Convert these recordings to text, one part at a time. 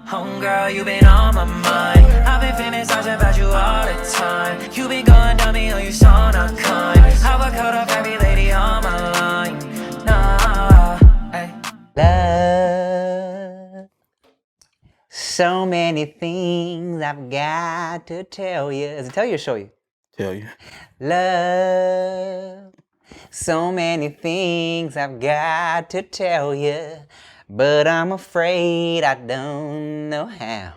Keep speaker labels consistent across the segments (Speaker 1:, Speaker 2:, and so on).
Speaker 1: Homegirl, you been on my mind. I've been fantasizing about you all the time. You been going dummy on you so not kind. Have a caught up every lady on my line. Nah, hey.
Speaker 2: Love, so many things I've got to tell you. Is it tell you or show you?
Speaker 3: Tell you.
Speaker 2: Love, so many things I've got to tell you, but I'm afraid I don't know how.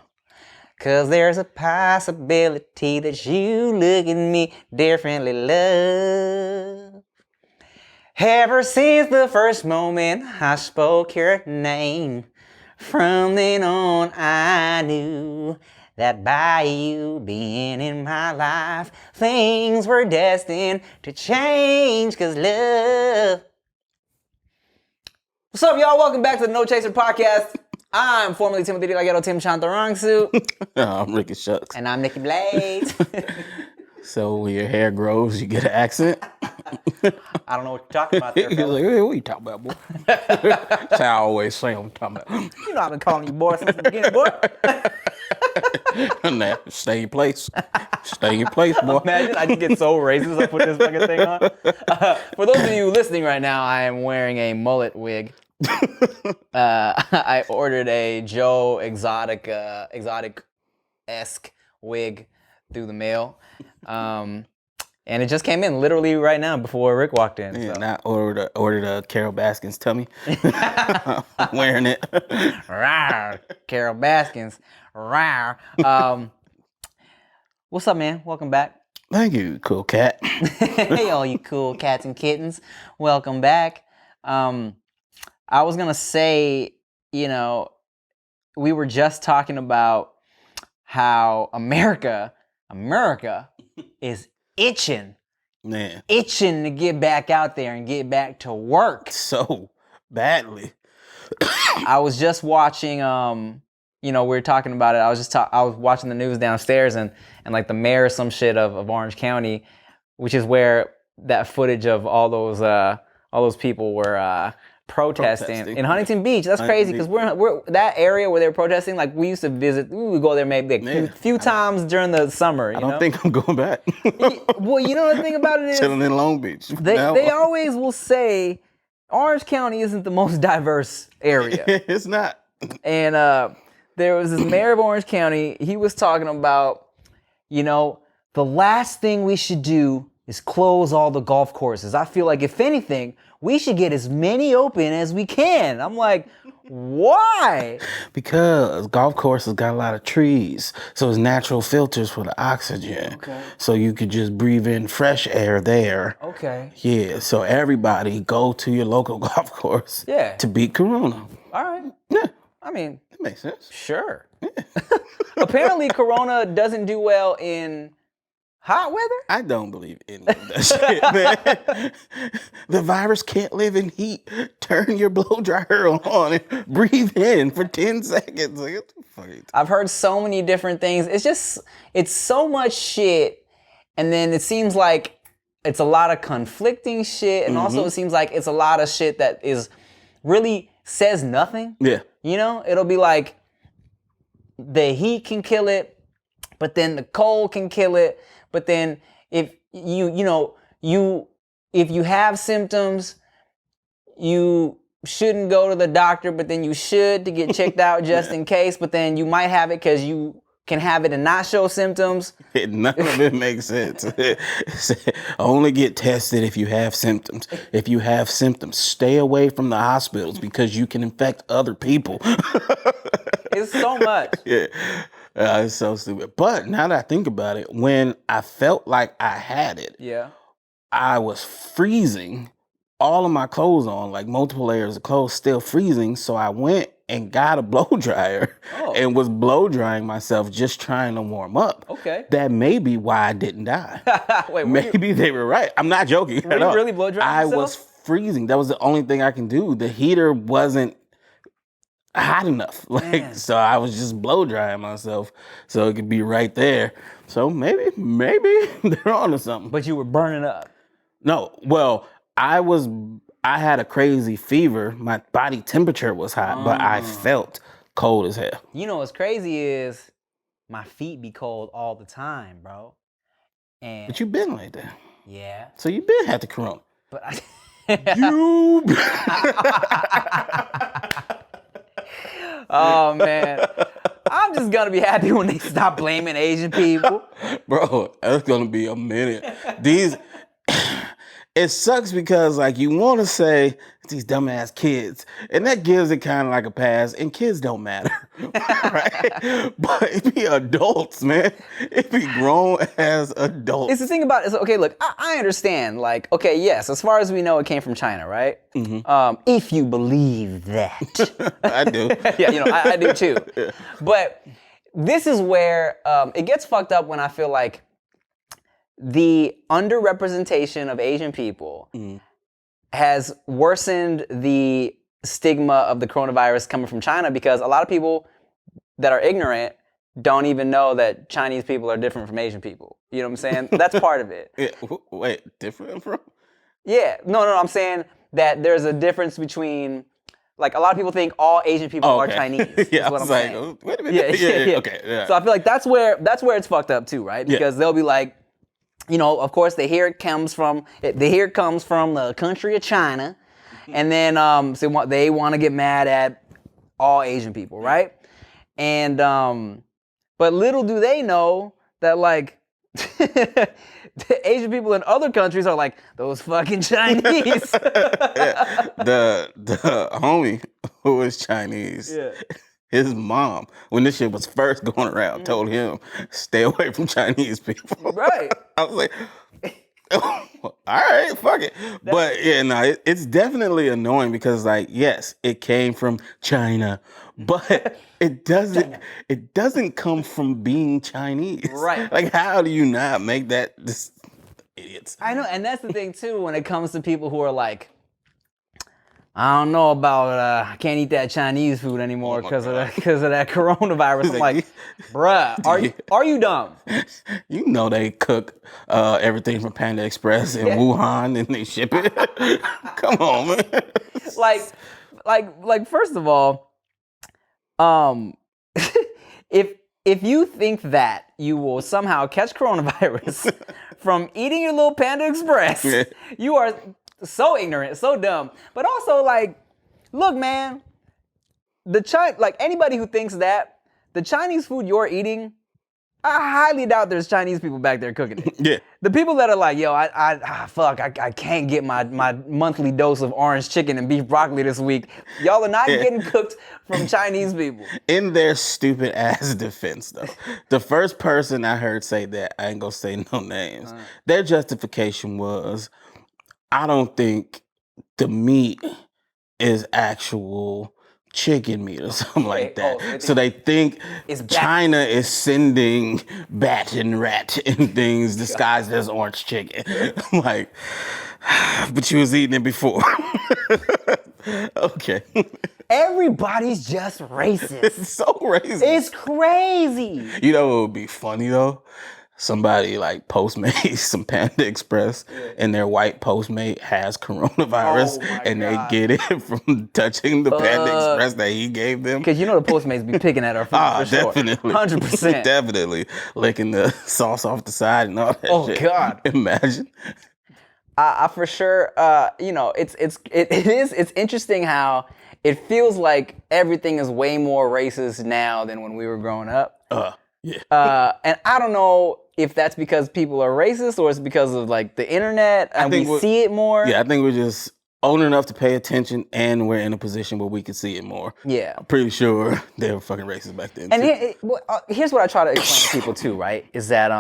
Speaker 2: 'Cause there's a possibility that you look at me differently, love. Ever since the first moment I spoke your name, from then on I knew that by you being in my life, things were destined to change, 'cause love. What's up, y'all? Welcome back to the No Chaser Podcast. I'm formerly Timothy De La Ghetto Tim Chantarangsu.
Speaker 3: I'm Ricky Shucks.
Speaker 2: And I'm Nikki Blades.
Speaker 3: So when your hair grows, you get an accent?
Speaker 2: I don't know what you're talking about there,
Speaker 3: He's
Speaker 2: fella.
Speaker 3: like, hey, what you talking about, boy? That's how I always say I'm talking about.
Speaker 2: You know I've been calling you boy since the beginning, boy.
Speaker 3: Nah, stay in your place. Stay in your place, boy.
Speaker 2: Imagine I just get so racist I put this fucking thing on. For those of you listening right now, I am wearing a mullet wig. I ordered a Joe exotic-esque wig through the mail. And it just came in literally right now before Rick walked in.
Speaker 3: Yeah,
Speaker 2: So.
Speaker 3: and I ordered a Carol Baskins tummy. I'm wearing it.
Speaker 2: Rawr, Carol Baskins. Rawr. What's up, man? Welcome back.
Speaker 3: Thank you, cool cat.
Speaker 2: Hey, all you cool cats and kittens. Welcome back. I was going to say, you know, we were just talking about how America is itching to get back out there and get back to work.
Speaker 3: So badly.
Speaker 2: I was just watching, we were talking about it. I was watching the news downstairs and like the mayor or some shit of Orange County, which is where that footage of all those people were protesting in Huntington Beach. That's crazy because we're that area where they were protesting. Like we used to visit, we would go there maybe a few times during the summer.
Speaker 3: I don't think I'm going back.
Speaker 2: Well, you know the thing about it is
Speaker 3: Chilling in Long Beach.
Speaker 2: They always will say Orange County isn't the most diverse area.
Speaker 3: It's not.
Speaker 2: And there was this mayor of Orange County. He was talking about, the last thing we should do is close all the golf courses. I feel like if anything, we should get as many open as we can. I'm like, why?
Speaker 3: Because golf courses got a lot of trees, so it's natural filters for the oxygen.
Speaker 2: Okay.
Speaker 3: So you could just breathe in fresh air there.
Speaker 2: Okay.
Speaker 3: Yeah, so everybody go to your local golf course to beat Corona.
Speaker 2: All right.
Speaker 3: Yeah.
Speaker 2: I mean,
Speaker 3: That makes sense.
Speaker 2: sure. Apparently, Corona doesn't do well in hot weather?
Speaker 3: I don't believe any of that shit, man. The virus can't live in heat. Turn your blow dryer on and breathe in for 10 seconds. Like, what the fuck are you talking
Speaker 2: I've heard so many different things. It's so much shit. And then it seems like it's a lot of conflicting shit. And also it seems like it's a lot of shit that is really says nothing.
Speaker 3: Yeah.
Speaker 2: It'll be like the heat can kill it, but then the cold can kill it. But then if if you have symptoms, you shouldn't go to the doctor, but then you should to get checked out just in case. But then you might have it because you can have it and not show symptoms.
Speaker 3: None of it makes sense. Only get tested if you have symptoms. If you have symptoms, stay away from the hospitals because you can infect other people.
Speaker 2: It's so much.
Speaker 3: Yeah. It's so stupid. But now that I think about it, when I felt like I had it,
Speaker 2: Yeah.
Speaker 3: I was freezing, all of my clothes on, like multiple layers of clothes still freezing. So I went and got a blow dryer and was blow drying myself just trying to warm up.
Speaker 2: Okay.
Speaker 3: That may be why I didn't die.
Speaker 2: Wait,
Speaker 3: Maybe they were right. I'm not joking.
Speaker 2: Were you really blow drying
Speaker 3: I
Speaker 2: yourself?
Speaker 3: was freezing. That was the only thing I can do. The heater wasn't hot enough. So I was just blow drying myself so it could be right there. So maybe they're onto something.
Speaker 2: But you were burning up.
Speaker 3: No, well, I had a crazy fever. My body temperature was hot, but I felt cold as hell.
Speaker 2: You know what's crazy is my feet be cold all the time, bro. And
Speaker 3: But you been like that.
Speaker 2: yeah,
Speaker 3: So you been had the corona.
Speaker 2: but
Speaker 3: You
Speaker 2: oh man, I'm just gonna be happy when they stop blaming Asian people.
Speaker 3: Bro, that's gonna be a minute. It sucks because like you want to say these dumbass kids, and that gives it kind of like a pass. And kids don't matter, right? But it be adults, man. It be grown as adults.
Speaker 2: It's the thing about okay. Look, I understand. Like, okay, yes, as far as we know, it came from China, right? If you believe that,
Speaker 3: I do.
Speaker 2: yeah, you know, I do too. But this is where it gets fucked up when I feel like the underrepresentation of Asian people has worsened the stigma of the coronavirus coming from China, because a lot of people that are ignorant don't even know that Chinese people are different from Asian people. You know what I'm saying? That's part of it.
Speaker 3: Yeah, wait, different from?
Speaker 2: Yeah. No, I'm saying that there's a difference between, like, a lot of people think all Asian people are Chinese.
Speaker 3: Yeah,
Speaker 2: is what
Speaker 3: I
Speaker 2: I'm
Speaker 3: was like,
Speaker 2: saying.
Speaker 3: oh, wait a minute. Yeah, okay. Yeah.
Speaker 2: So I feel like that's where it's fucked up too, right? Because they'll be like, you know, of course, they hear it comes from the country of China, and then so they want to get mad at all Asian people, right? And but little do they know that, like, the Asian people in other countries are like those fucking Chinese.
Speaker 3: The homie who was Chinese.
Speaker 2: Yeah.
Speaker 3: His mom, when this shit was first going around, told him, stay away from Chinese people.
Speaker 2: Right.
Speaker 3: I was like, all right, fuck it. But yeah, no, it's definitely annoying because, like, yes, it came from China, but it doesn't come from being Chinese.
Speaker 2: Right.
Speaker 3: Like, how do you not make that this idiots?
Speaker 2: I know, and that's the thing too when it comes to people who are like, I don't know about I can't eat that Chinese food anymore because of that coronavirus. I'm like, bruh, are you dumb?
Speaker 3: You know they cook everything from Panda Express in Wuhan and they ship it. Come on, man.
Speaker 2: like first of all, if you think that you will somehow catch coronavirus from eating your little Panda Express, you are so ignorant, so dumb. But also, like, look, man, like, anybody who thinks that the Chinese food you're eating, I highly doubt there's Chinese people back there cooking it.
Speaker 3: Yeah.
Speaker 2: The people that are like, yo, I can't get my monthly dose of orange chicken and beef broccoli this week. Y'all are not getting cooked from Chinese people.
Speaker 3: In their stupid ass defense, though, the first person I heard say that, I ain't gonna say no names, their justification was, I don't think the meat is actual chicken meat or something like that. So they think China is sending bat and rat and things disguised as orange chicken. I'm like, but you was eating it before. Okay.
Speaker 2: Everybody's just racist.
Speaker 3: It's so racist.
Speaker 2: It's crazy.
Speaker 3: You know what would be funny though? Somebody like Postmates some Panda Express and their white Postmate has coronavirus and they get it from touching the Panda Express that he gave them.
Speaker 2: Because you know the Postmates be picking at our food for
Speaker 3: definitely.
Speaker 2: sure. 100%.
Speaker 3: Definitely. Licking the sauce off the side and all that shit.
Speaker 2: Oh, God.
Speaker 3: Imagine.
Speaker 2: I for sure, you know, it's interesting how it feels like everything is way more racist now than when we were growing up.
Speaker 3: Yeah.
Speaker 2: And I don't know if that's because people are racist or it's because of, like, the internet and we see it more.
Speaker 3: Yeah, I think we're just old enough to pay attention and we're in a position where we can see it more.
Speaker 2: Yeah.
Speaker 3: I'm pretty sure they were fucking racist back then.
Speaker 2: And here's what I try to explain to people too, right? Is that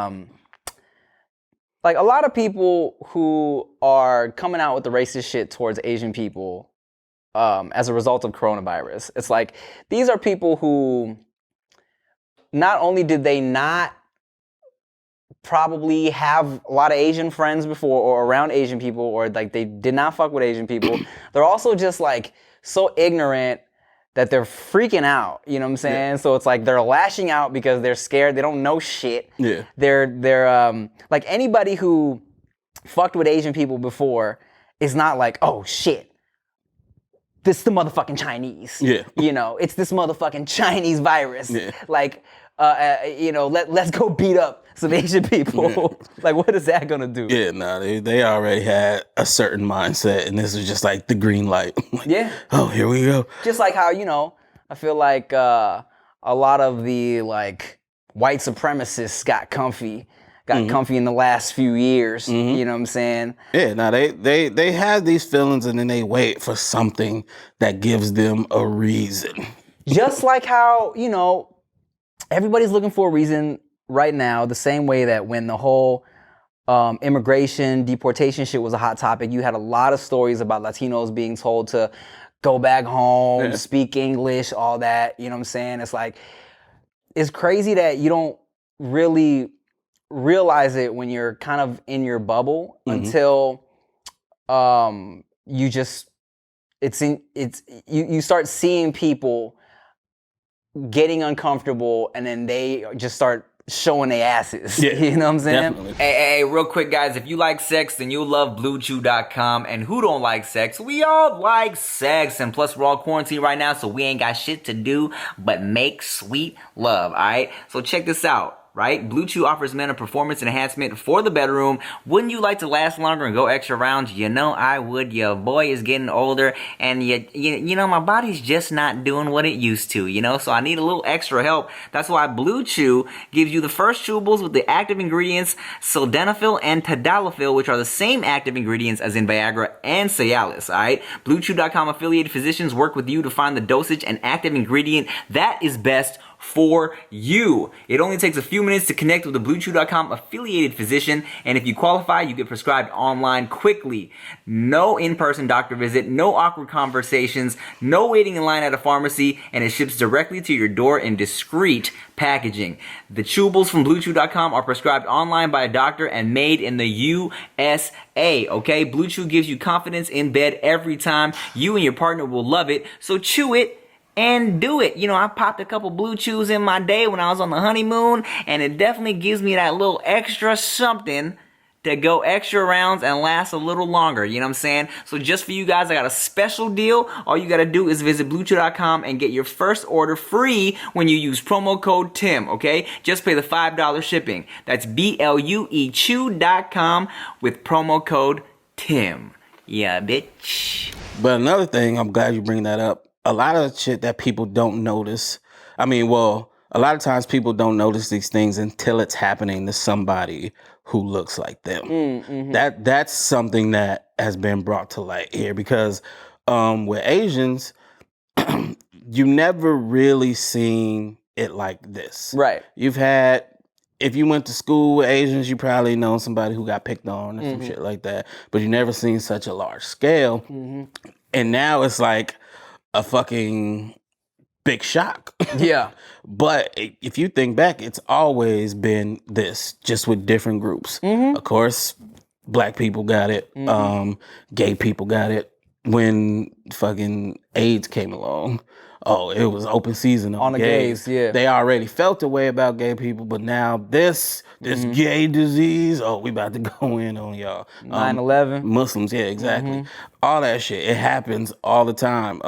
Speaker 2: like, a lot of people who are coming out with the racist shit towards Asian people as a result of coronavirus, it's like, these are people who not only did they not probably have a lot of Asian friends before or around Asian people, or like they did not fuck with Asian people, they're also just like so ignorant that they're freaking out, you know what I'm saying? Yeah. So it's like they're lashing out because they're scared, they don't know shit.
Speaker 3: Yeah.
Speaker 2: They're like, anybody who fucked with Asian people before is not like, oh shit, this is the motherfucking Chinese.
Speaker 3: Yeah.
Speaker 2: You know, it's this motherfucking Chinese virus.
Speaker 3: Yeah.
Speaker 2: Like, you know, let's go beat up some Asian people. Like, what is that gonna do?
Speaker 3: Yeah, no, they already had a certain mindset, and this was just like the green light. Like,
Speaker 2: Yeah.
Speaker 3: oh, here we go.
Speaker 2: Just like how, you know, I feel like a lot of the like white supremacists got comfy in the last few years. You know what I'm saying?
Speaker 3: Yeah, no, they have these feelings, and then they wait for something that gives them a reason.
Speaker 2: Just like how, you know, everybody's looking for a reason right now, the same way that when the whole immigration, deportation shit was a hot topic, you had a lot of stories about Latinos being told to go back home, speak English, all that. You know what I'm saying? It's like, it's crazy that you don't really realize it when you're kind of in your bubble until you just, you start seeing people getting uncomfortable, and then they just start showing their asses.
Speaker 3: Yeah,
Speaker 2: you know what I'm saying?
Speaker 3: definitely.
Speaker 4: Hey, real quick, guys, if you like sex, then you'll love BlueChew.com. And who don't like sex? We all like sex. And plus, we're all quarantined right now, so we ain't got shit to do but make sweet love, all right? So check this out. Right? Blue Chew offers men a performance enhancement for the bedroom. Wouldn't you like to last longer and go extra rounds? You know I would. Your boy is getting older, and you know my body's just not doing what it used to, you know? So I need a little extra help. That's why Blue Chew gives you the first chewables with the active ingredients sildenafil and tadalafil, which are the same active ingredients as in Viagra and Cialis, alright? BlueChew.com affiliated physicians work with you to find the dosage and active ingredient that is best for you. It only takes a few minutes to connect with a BlueChew.com affiliated physician, and if you qualify, you get prescribed online quickly. No in-person doctor visit, no awkward conversations, no waiting in line at a pharmacy, and it ships directly to your door in discreet packaging. The chewables from BlueChew.com are prescribed online by a doctor and made in the USA, okay? Blue Chew gives you confidence in bed every time. You and your partner will love it, so chew it and do it. You know, I popped a couple Blue Chews in my day when I was on the honeymoon, and it definitely gives me that little extra something to go extra rounds and last a little longer. You know what I'm saying? So just for you guys, I got a special deal. All you got to do is visit BlueChew.com and get your first order free when you use promo code TIM, okay? Just pay the $5 shipping. That's BLUEChew.com with promo code TIM. Yeah, bitch.
Speaker 3: But another thing, I'm glad you bring that up. A lot of shit that people don't notice. I mean, well, a lot of times people don't notice these things until it's happening to somebody who looks like them. That's something that has been brought to light here, because with Asians, you never really seen it like this.
Speaker 2: Right.
Speaker 3: You've had, if you went to school with Asians, you probably know somebody who got picked on or some shit like that, but you never seen such a large scale. And now it's like a fucking big shock.
Speaker 2: Yeah.
Speaker 3: But if you think back, it's always been this, just with different groups. Of course, black people got it. Gay people got it. When fucking AIDS came along, oh, it was open season on
Speaker 2: the gays, yeah.
Speaker 3: They already felt a way about gay people, but now this gay disease, oh, we about to go in on y'all.
Speaker 2: 9/11.
Speaker 3: Muslims, yeah, exactly. All that shit, it happens all the time.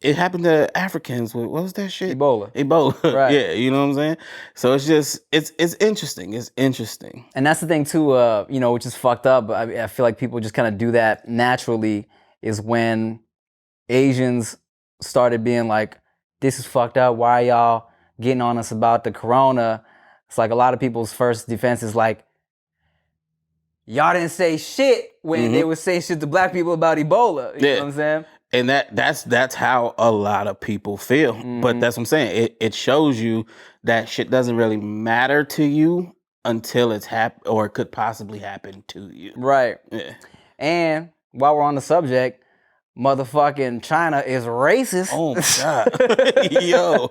Speaker 3: It happened to Africans with, what was that shit?
Speaker 2: Ebola. Right.
Speaker 3: Yeah, you know what I'm saying? So it's just, it's interesting. It's interesting.
Speaker 2: And that's the thing too, you know, which is fucked up, but I feel like people just kind of do that naturally, is when Asians started being like, this is fucked up, why are y'all getting on us about the corona? It's like a lot of people's first defense is like, y'all didn't say shit when they would say shit to black people about Ebola. You know what I'm saying?
Speaker 3: And that's how a lot of people feel. But that's what I'm saying. It shows you that shit doesn't really matter to you until it's happened, or it could possibly happen to you.
Speaker 2: Right.
Speaker 3: Yeah.
Speaker 2: And while we're on the subject, motherfucking China is racist.
Speaker 3: Oh my God. Yo.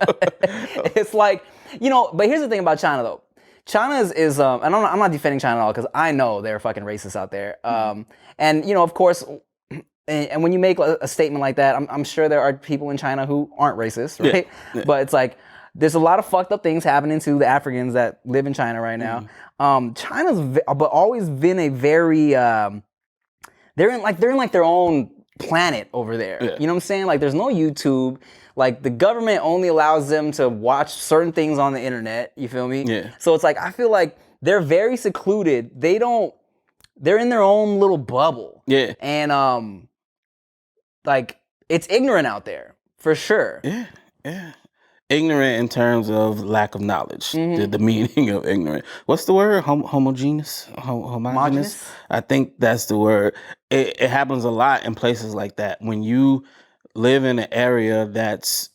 Speaker 2: It's like, you know, but here's the thing about China though. China is and I'm not defending China at all, because I know they're fucking racist out there. And you know, of course, and when you make a statement like that, I'm sure there are people in China who aren't racist, right? Yeah. But it's like, there's a lot of fucked up things happening to the Africans that live in China right now. China's but always been a very they're in like their own planet over there.
Speaker 3: Yeah.
Speaker 2: You know what I'm saying? Like, there's no YouTube. Like, the government only allows them to watch certain things on the internet. You feel me?
Speaker 3: Yeah.
Speaker 2: So it's like, I feel like they're very secluded. They're in their own little bubble.
Speaker 3: Yeah.
Speaker 2: And, like, it's ignorant out there, for sure.
Speaker 3: Yeah. Ignorant in terms of lack of knowledge. The meaning of ignorant. What's the word? Homogeneous? Homogeneous? I think that's the word. It happens a lot in places like that. When you live in an area that's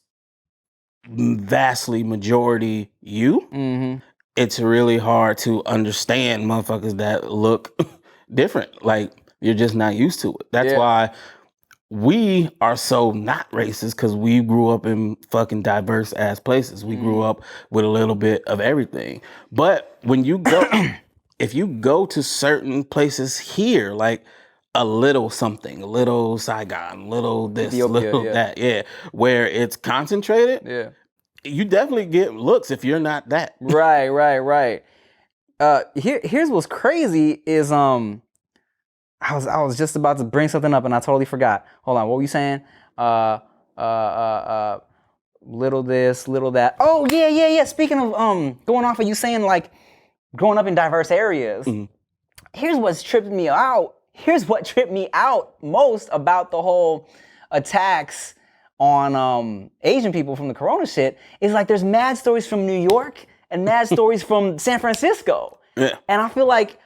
Speaker 3: vastly majority you, it's really hard to understand motherfuckers that look different. Like, you're just not used to it. That's why we are so not racist, because we grew up in fucking diverse ass places. We grew up with a little bit of everything. But when you go, if you go to certain places here, like a little something, a little Saigon, little this,
Speaker 2: Ethiopia,
Speaker 3: little that, where it's concentrated, you definitely get looks if you're not that.
Speaker 2: Right. Here's what's crazy is I was just about to bring something up and I totally forgot. Hold on, what were you saying? Little this, little that. Oh yeah. Speaking of going off of you saying like growing up in diverse areas, here's what's tripping me out. Here's what tripped me out most about the whole attacks on Asian people from the Corona shit is like there's mad stories from New York and mad stories from San Francisco.
Speaker 3: Yeah.
Speaker 2: And I feel like,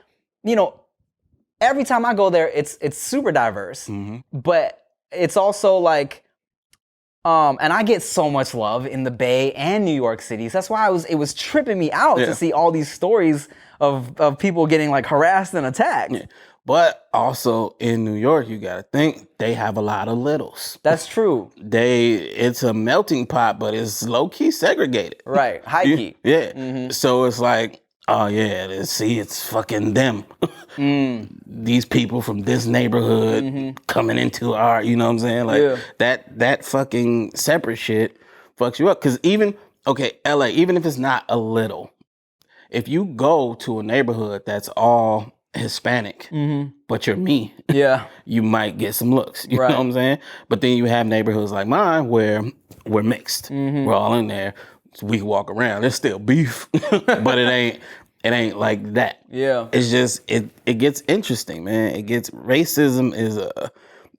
Speaker 2: every time I go there, it's super diverse, but it's also like, and I get so much love in the Bay and New York City. So that's why it was tripping me out to see all these stories of people getting like harassed and attacked.
Speaker 3: Yeah. But also in New York, you gotta think they have a lot of littles.
Speaker 2: That's true.
Speaker 3: It's a melting pot, but it's low key segregated.
Speaker 2: Right, high key.
Speaker 3: Yeah. So it's like, oh yeah, it's fucking them. These people from this neighborhood coming into our, you know what I'm saying? Like that fucking separate shit fucks you up. Cause even, LA, even if it's not a little, if you go to a neighborhood that's all Hispanic, but you're me, you might get some looks. You know what I'm saying? But then you have neighborhoods like mine where we're mixed. We're all in there. So we can walk around. There's still beef, but it ain't like that. Yeah. It's just it gets interesting, man. Racism is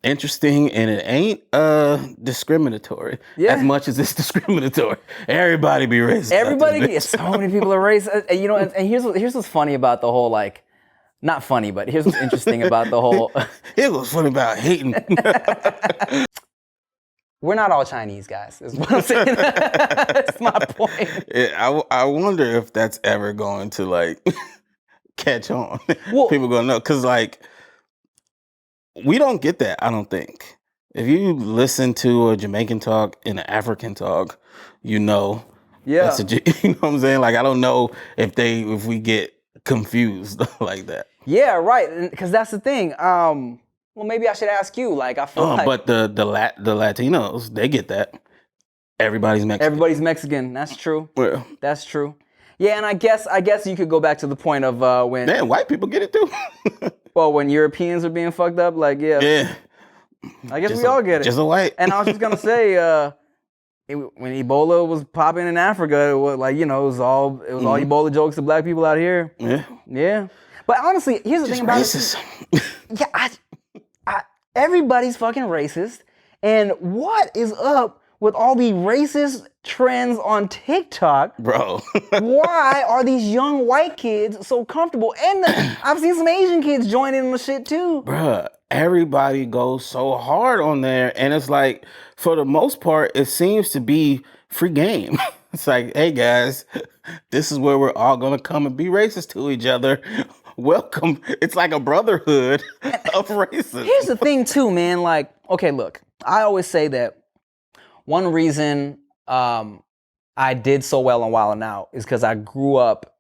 Speaker 3: interesting, and it ain't discriminatory as much as it's discriminatory. Everybody be racist.
Speaker 2: Everybody, so many people are racist. And here's what's funny about the whole like. Not funny, but here's what's interesting about the whole.
Speaker 3: Here's what's funny about hating.
Speaker 2: We're not all Chinese, guys, is what I'm saying. That's my point.
Speaker 3: I wonder if that's ever going to like catch on.
Speaker 2: Well,
Speaker 3: people gonna know, because like we don't get that. I don't think. If you listen to a Jamaican talk and an African talk, you know.
Speaker 2: Yeah.
Speaker 3: You know what I'm saying? Like I don't know if we get confused like that.
Speaker 2: Yeah, right. Because that's the thing. Well, maybe I should ask you. Like, I feel like,
Speaker 3: but the Latinos, they get that. Everybody's Mexican.
Speaker 2: Everybody's Mexican. That's true.
Speaker 3: Well,
Speaker 2: that's true. Yeah, and I guess you could go back to the point of when.
Speaker 3: Man, white people get it too.
Speaker 2: Well, when Europeans are being fucked up, like
Speaker 3: yeah.
Speaker 2: I guess we all get it.
Speaker 3: Just a white.
Speaker 2: And I was just gonna say, when Ebola was popping in Africa, it was like, it was all Ebola jokes to black people out here. Yeah. But honestly, here's the thing about
Speaker 3: racist.
Speaker 2: Everybody's fucking racist. And what is up with all the racist trends on TikTok?
Speaker 3: Bro.
Speaker 2: Why are these young white kids so comfortable? And I've seen some Asian kids join in the shit too.
Speaker 3: Bruh, everybody goes so hard on there. And it's like, for the most part, it seems to be free game. It's like, hey guys, this is where we're all gonna come and be racist to each other. Welcome. It's like a brotherhood of racism.
Speaker 2: Here's the thing too, man. Like, okay, look, I always say that one reason I did so well on Wild 'N Out is because I grew up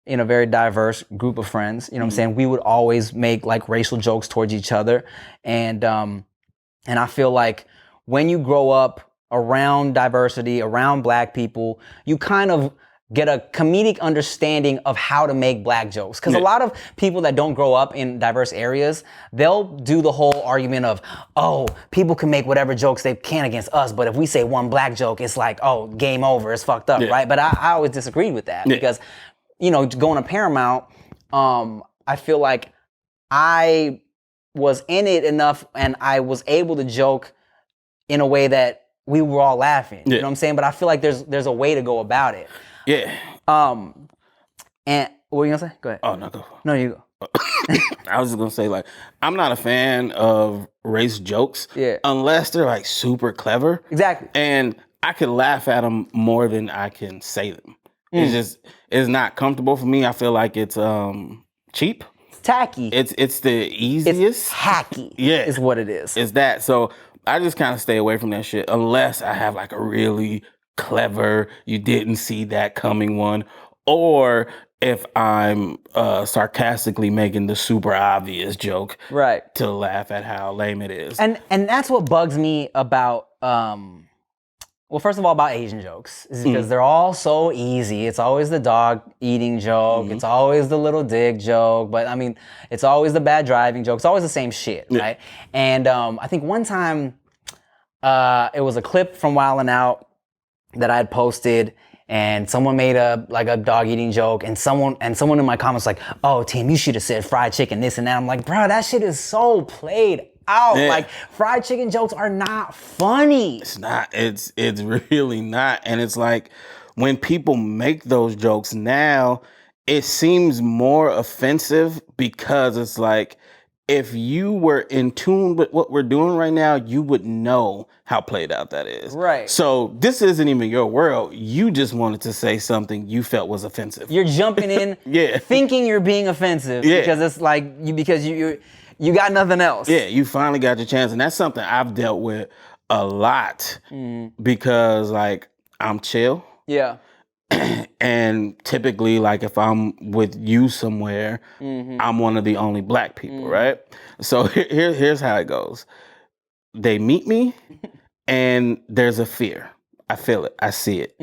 Speaker 2: in a very diverse group of friends. You know what I'm saying? We would always make like racial jokes towards each other. And I feel like when you grow up around diversity, around black people, you kind of get a comedic understanding of how to make black jokes. Because a
Speaker 3: Yeah.
Speaker 2: lot of people that don't grow up in diverse areas, they'll do the whole argument of, oh, people can make whatever jokes they can against us, but if we say one black joke, it's like, oh, game over, it's fucked up,
Speaker 3: Yeah.
Speaker 2: right? But I always disagreed with that
Speaker 3: Yeah.
Speaker 2: because, you know, going to Paramount, I feel like I was in it enough and I was able to joke in a way that we were all laughing. You
Speaker 3: Yeah.
Speaker 2: know what I'm saying? But I feel like there's a way to go about it.
Speaker 3: Yeah.
Speaker 2: And what were you gonna say? Go ahead.
Speaker 3: Oh no, go.
Speaker 2: No, you go.
Speaker 3: I was just gonna say, like, I'm not a fan of race jokes,
Speaker 2: Yeah.
Speaker 3: unless they're like super clever,
Speaker 2: Exactly.
Speaker 3: and I can laugh at them more than I can say them. It's not comfortable for me. I feel like it's cheap.
Speaker 2: It's tacky.
Speaker 3: It's the
Speaker 2: It's
Speaker 3: easiest.
Speaker 2: hacky.
Speaker 3: Yeah.
Speaker 2: Is what it is.
Speaker 3: It's that. So I just kind of stay away from that shit unless I have like a really clever, you didn't see that coming one, or if I'm sarcastically making the super obvious joke
Speaker 2: Right.
Speaker 3: to laugh at how lame it is.
Speaker 2: And that's what bugs me about well, first of all, about Asian jokes is because they're all so easy. It's always the dog eating joke. It's always the little dick joke. But I mean, it's always the bad driving joke. It's always the same shit, right? And I think one time it was a clip from Wild 'N Out that I had posted, and someone made a dog eating joke, and someone in my comments like, "Oh, Tim, you should have said fried chicken, this and that." I'm like, bro, that shit is so played out.
Speaker 3: Yeah.
Speaker 2: Like, fried chicken jokes are not funny.
Speaker 3: It's not. It's really not. And it's like when people make those jokes now, it seems more offensive because it's like if you were in tune with what we're doing right now, you would know how played out that is.
Speaker 2: Right.
Speaker 3: So this isn't even your world. You just wanted to say something you felt was offensive.
Speaker 2: You're jumping in,
Speaker 3: Yeah.
Speaker 2: thinking you're being offensive
Speaker 3: Yeah.
Speaker 2: because it's like you got nothing else.
Speaker 3: Yeah, you finally got your chance. And that's something I've dealt with a lot because like I'm chill.
Speaker 2: Yeah.
Speaker 3: And typically, like if I'm with you somewhere, I'm one of the only black people, right? So here's how it goes. They meet me and there's a fear. I feel it. I see it.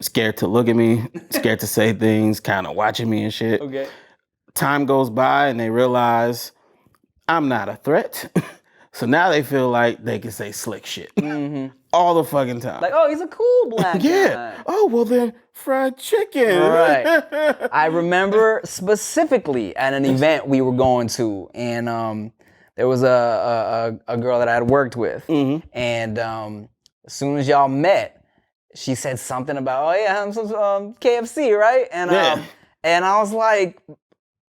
Speaker 3: Scared to look at me, scared to say things, kind of watching me and shit.
Speaker 2: Okay.
Speaker 3: Time goes by and they realize I'm not a threat. So now they feel like they can say slick shit all the fucking time.
Speaker 2: Like, oh, he's a cool black
Speaker 3: yeah.
Speaker 2: guy.
Speaker 3: Oh, well then fried chicken.
Speaker 2: Right. I remember specifically at an event we were going to, and there was a girl that I had worked with, and as soon as y'all met, she said something about, oh yeah, I'm some KFC, right? And
Speaker 3: Yeah.
Speaker 2: and I was like,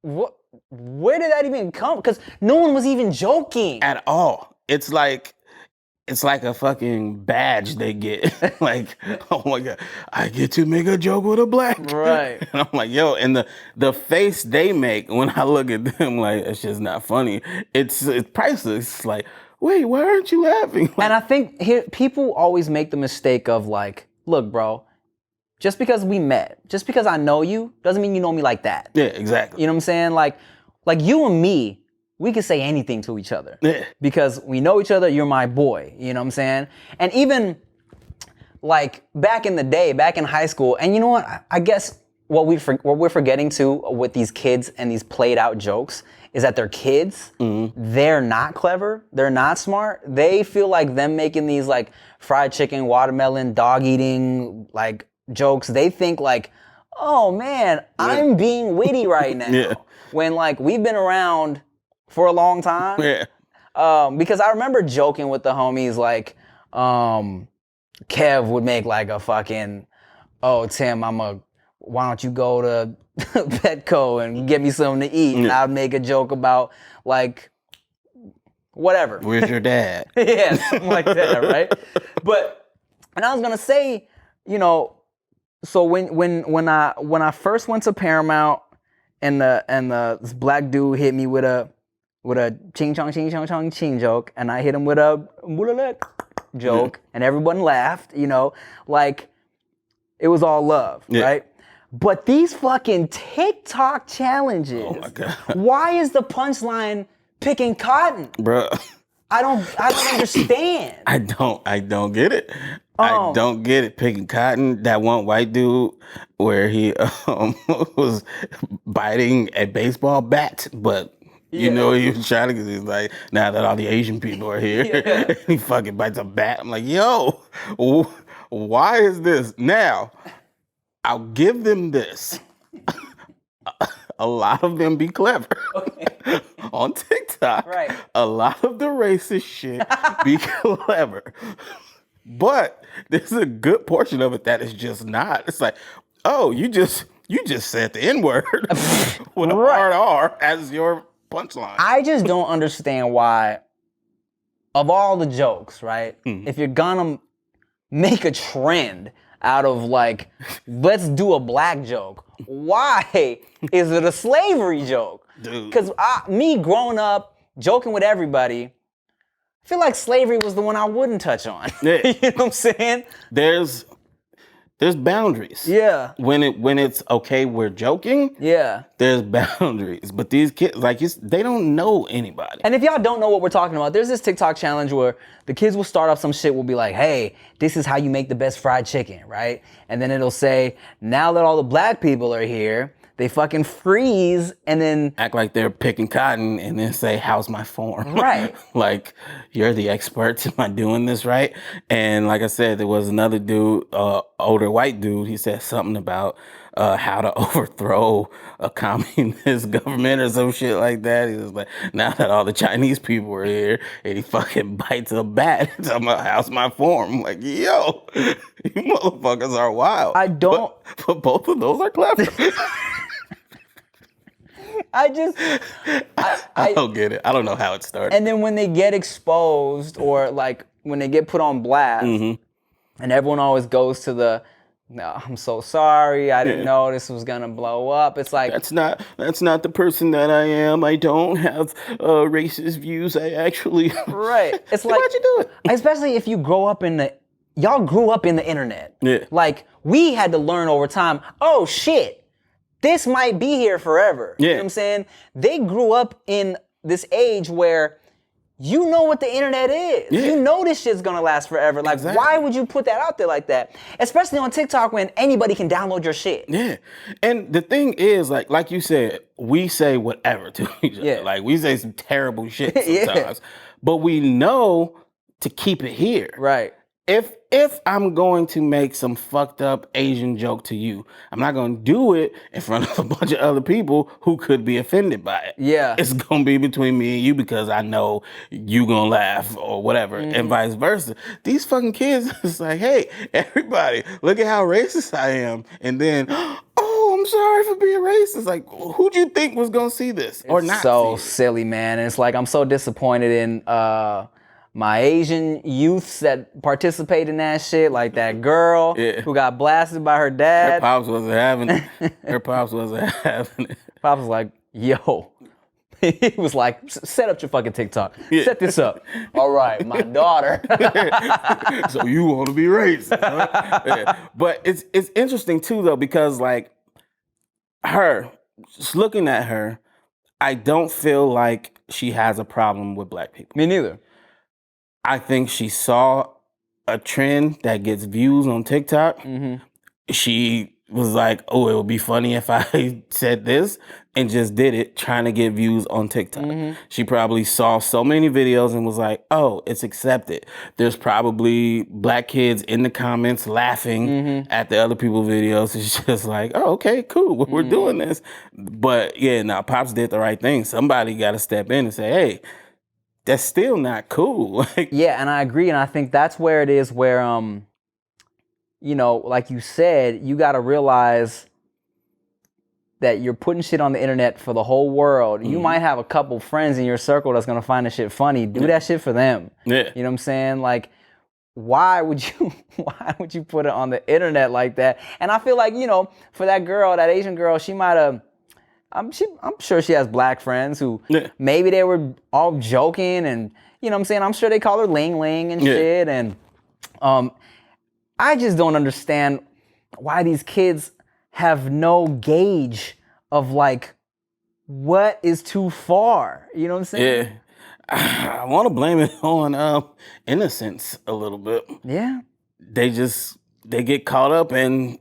Speaker 2: what? Where did that even come? Because no one was even joking.
Speaker 3: At all. It's like a fucking badge they get. Like, oh my God, I get to make a joke with a black.
Speaker 2: Right.
Speaker 3: And I'm like, yo, and the face they make when I look at them, like, it's just not funny. It's priceless. It's like, wait, why aren't you laughing? Like,
Speaker 2: And I think people always make the mistake of like, look, bro, just because we met, just because I know you, doesn't mean you know me like that.
Speaker 3: yeah, exactly.
Speaker 2: You know what I'm saying? Like you and me, we can say anything to each other.
Speaker 3: Yeah.
Speaker 2: Because we know each other, you're my boy. You know what I'm saying? And even like back in the day, back in high school, and you know what? I guess what we're forgetting too with these kids and these played out jokes is that they're kids. They're not clever. They're not smart. They feel like them making these like fried chicken, watermelon, dog eating like jokes. They think like, oh man, I'm being witty right now.
Speaker 3: Yeah.
Speaker 2: When like we've been around for a long time.
Speaker 3: Yeah.
Speaker 2: Because I remember joking with the homies like, Kev would make like a fucking, oh Tim, why don't you go to Petco and get me something to eat? And I'd make a joke about like, whatever.
Speaker 3: Where's your dad?
Speaker 2: Yeah, something like that, right? And I was gonna say, you know, so when I first went to Paramount and this black dude hit me with a ching chong ching chong chong ching joke, and I hit him with a joke, and everyone laughed, you know, like it was all love, right? But these fucking TikTok challenges,
Speaker 3: Oh my God.
Speaker 2: why is the punchline picking cotton?
Speaker 3: Bruh.
Speaker 2: I don't understand.
Speaker 3: I don't get it. I don't get it. Picking cotton, that one white dude where he was biting a baseball bat, but you know he was trying to, because he's like, now that all the Asian people are here, he fucking bites a bat. I'm like, yo, why is this? Now, I'll give them this. A lot of them be clever. On TikTok,
Speaker 2: Right.
Speaker 3: a lot of the racist shit be clever. But there's a good portion of it that is just not. It's like, oh, you just said the N-word with a hard R as your punchline.
Speaker 2: I just don't understand why, of all the jokes, right? If you're gonna make a trend out of like, let's do a black joke, why is it a slavery joke?
Speaker 3: Dude.
Speaker 2: Because me growing up, joking with everybody, I feel like slavery was the one I wouldn't touch on.
Speaker 3: Yeah.
Speaker 2: You know what I'm saying?
Speaker 3: There's boundaries.
Speaker 2: Yeah.
Speaker 3: When it's okay, we're joking.
Speaker 2: Yeah.
Speaker 3: There's boundaries. But these kids, like, they don't know anybody.
Speaker 2: And if y'all don't know what we're talking about, there's this TikTok challenge where the kids will start off some shit, will be like, hey, this is how you make the best fried chicken, right? And then it'll say, now that all the black people are here, they fucking freeze and then
Speaker 3: Act like they're picking cotton and then say, how's my form?
Speaker 2: Right.
Speaker 3: Like, you're the expert. Am I doing this right? And like I said, there was another dude, older white dude. He said something about how to overthrow a communist government or some shit like that. He was like, now that all the Chinese people are here, and he fucking bites a bat. Talking about, how's my form? I'm like, yo, you motherfuckers are wild.
Speaker 2: I don't-
Speaker 3: But both of those are clever.
Speaker 2: I
Speaker 3: don't get it. I don't know how it started.
Speaker 2: and then when they get exposed or like when they get put on blast and everyone always goes to the, no, I'm so sorry, I didn't know this was gonna blow up. It's like,
Speaker 3: That's not the person that I am. I don't have racist views. I actually
Speaker 2: right. It's like,
Speaker 3: why'd you do it?
Speaker 2: especially if you grow up y'all grew up in the internet.
Speaker 3: Yeah.
Speaker 2: Like, we had to learn over time, oh shit, this might be here forever. You know
Speaker 3: Yeah.
Speaker 2: what I'm saying? They grew up in this age where you know what the internet is.
Speaker 3: Yeah.
Speaker 2: You know this shit's gonna last forever. Like,
Speaker 3: Exactly.
Speaker 2: why would you put that out there like that? Especially on TikTok when anybody can download your shit.
Speaker 3: Yeah. And the thing is, like you said, we say whatever to each other.
Speaker 2: Yeah.
Speaker 3: Like, we say some terrible shit
Speaker 2: Yeah.
Speaker 3: sometimes. But we know to keep it here.
Speaker 2: Right.
Speaker 3: If I'm going to make some fucked up Asian joke to you, I'm not going to do it in front of a bunch of other people who could be offended by it.
Speaker 2: Yeah.
Speaker 3: It's going to be between me and you because I know you going to laugh or whatever, and vice versa. These fucking kids, it's like, hey, everybody, look at how racist I am. And then, oh, I'm sorry for being racist. Like, who'd you think was going to see this or not
Speaker 2: So
Speaker 3: see it?
Speaker 2: silly, man. And it's like, I'm so disappointed in my Asian youths that participate in that shit, like that girl
Speaker 3: Yeah.
Speaker 2: who got blasted by her
Speaker 3: Her
Speaker 2: dad.
Speaker 3: pops wasn't having it. Her pops wasn't having it.
Speaker 2: Pops was like, yo. He was like, set up your fucking TikTok. Set this up. All right, my daughter.
Speaker 3: So you want to be racist, huh? Yeah. But it's interesting too though, because like just looking at her, I don't feel like she has a problem with black people.
Speaker 2: Me neither.
Speaker 3: I think she saw a trend that gets views on TikTok. She was like, oh, it would be funny if I said this, and just did it, trying to get views on TikTok. She probably saw so many videos and was like, oh, it's accepted. There's probably black kids in the comments laughing at the other people's videos. It's just like, oh, okay, cool, we're doing this. But yeah, now Pops did the right thing. Somebody got to step in and say, hey, that's still not cool. Like,
Speaker 2: Yeah, and I agree, and I think that's where it is where, you know, like you said, you got to realize that you're putting shit on the internet for the whole world. You might have a couple friends in your circle that's gonna find the shit funny. Do that shit for them.
Speaker 3: Yeah.
Speaker 2: You know what I'm saying? Like, why would you put it on the internet like that? And I feel like, you know, for that girl, that Asian girl, she might have. I'm sure she has black friends who maybe they were all joking, and you know what I'm saying? I'm sure they call her Ling Ling and shit. And I just don't understand why these kids have no gauge of like what is too far. You know what I'm saying?
Speaker 3: Yeah. I want to blame it on innocence a little bit.
Speaker 2: Yeah.
Speaker 3: They get caught up in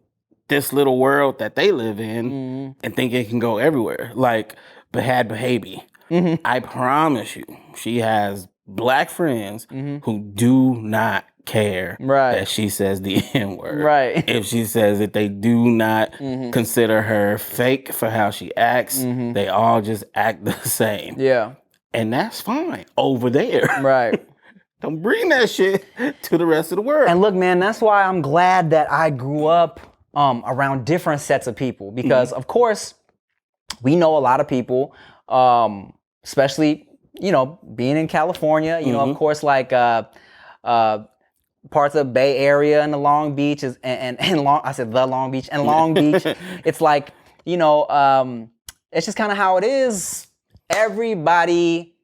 Speaker 3: this little world that they live in and think it can go everywhere. Like Bad Baby. I promise you, she has black friends who do not care that she says the N word.
Speaker 2: Right.
Speaker 3: If she says it, they do not consider her fake for how she acts. They all just act the same.
Speaker 2: Yeah.
Speaker 3: And that's fine over there.
Speaker 2: Right.
Speaker 3: Don't bring that shit to the rest of the world.
Speaker 2: And look, man, that's why I'm glad that I grew up around different sets of people because, of course, we know a lot of people, especially, being in California, of course, like parts of the Bay Area and the Long Beach I said the Long Beach and Long Beach. It's like, it's just kind of how it is. Everybody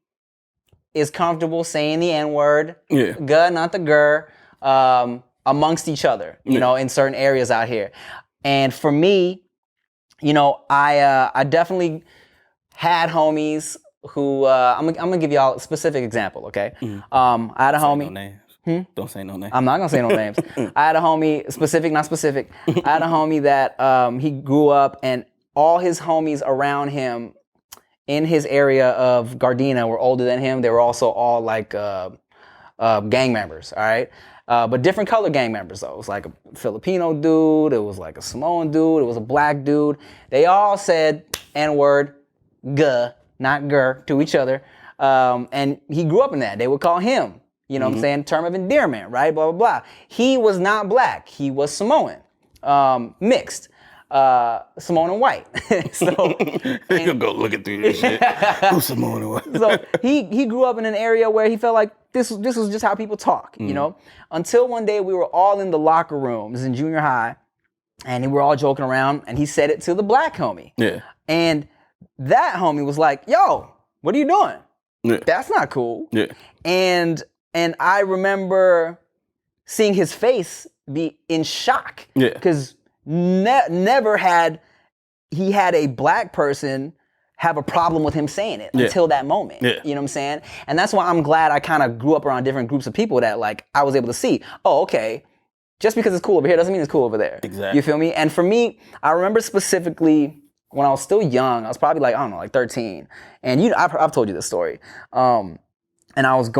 Speaker 2: is comfortable saying the N-word, guh, not the gur, amongst each other, in certain areas out here. And for me, I definitely had homies who, I'm gonna give y'all a specific example, okay? I had a homie.
Speaker 3: No names. Don't say no names.
Speaker 2: I'm not gonna say no names. I had a homie, specific, not specific. I had a homie that he grew up and all his homies around him in his area of Gardena were older than him. They were also all like gang members, all right? But different color gang members though. It was like a Filipino dude, it was like a Samoan dude, it was a black dude. They all said N-word, guh, not gur, to each other. And he grew up in that. They would call him, what I'm saying, term of endearment, right? Blah, blah, blah. He was not black. He was Samoan, mixed. Samoan and white. So
Speaker 3: they gonna go looking through this shit. Who's Samoan and white?
Speaker 2: So he grew up in an area where he felt like this was just how people talk, Until one day we were all in the locker rooms in junior high, and we were all joking around, and he said it to the black homie.
Speaker 3: Yeah.
Speaker 2: And that homie was like, "Yo, what are you doing?
Speaker 3: Yeah.
Speaker 2: That's not cool."
Speaker 3: Yeah.
Speaker 2: And I remember seeing his face be in shock.
Speaker 3: Yeah.
Speaker 2: Because never had he had a black person have a problem with him saying it until that moment.
Speaker 3: Yeah.
Speaker 2: You know what I'm saying? And that's why I'm glad I kind of grew up around different groups of people that like I was able to see, oh, okay, just because it's cool over here doesn't mean it's cool over there.
Speaker 3: Exactly.
Speaker 2: You feel me? And for me, I remember specifically when I was still young, I was probably like, I don't know, like 13. And I've told you this story. And I was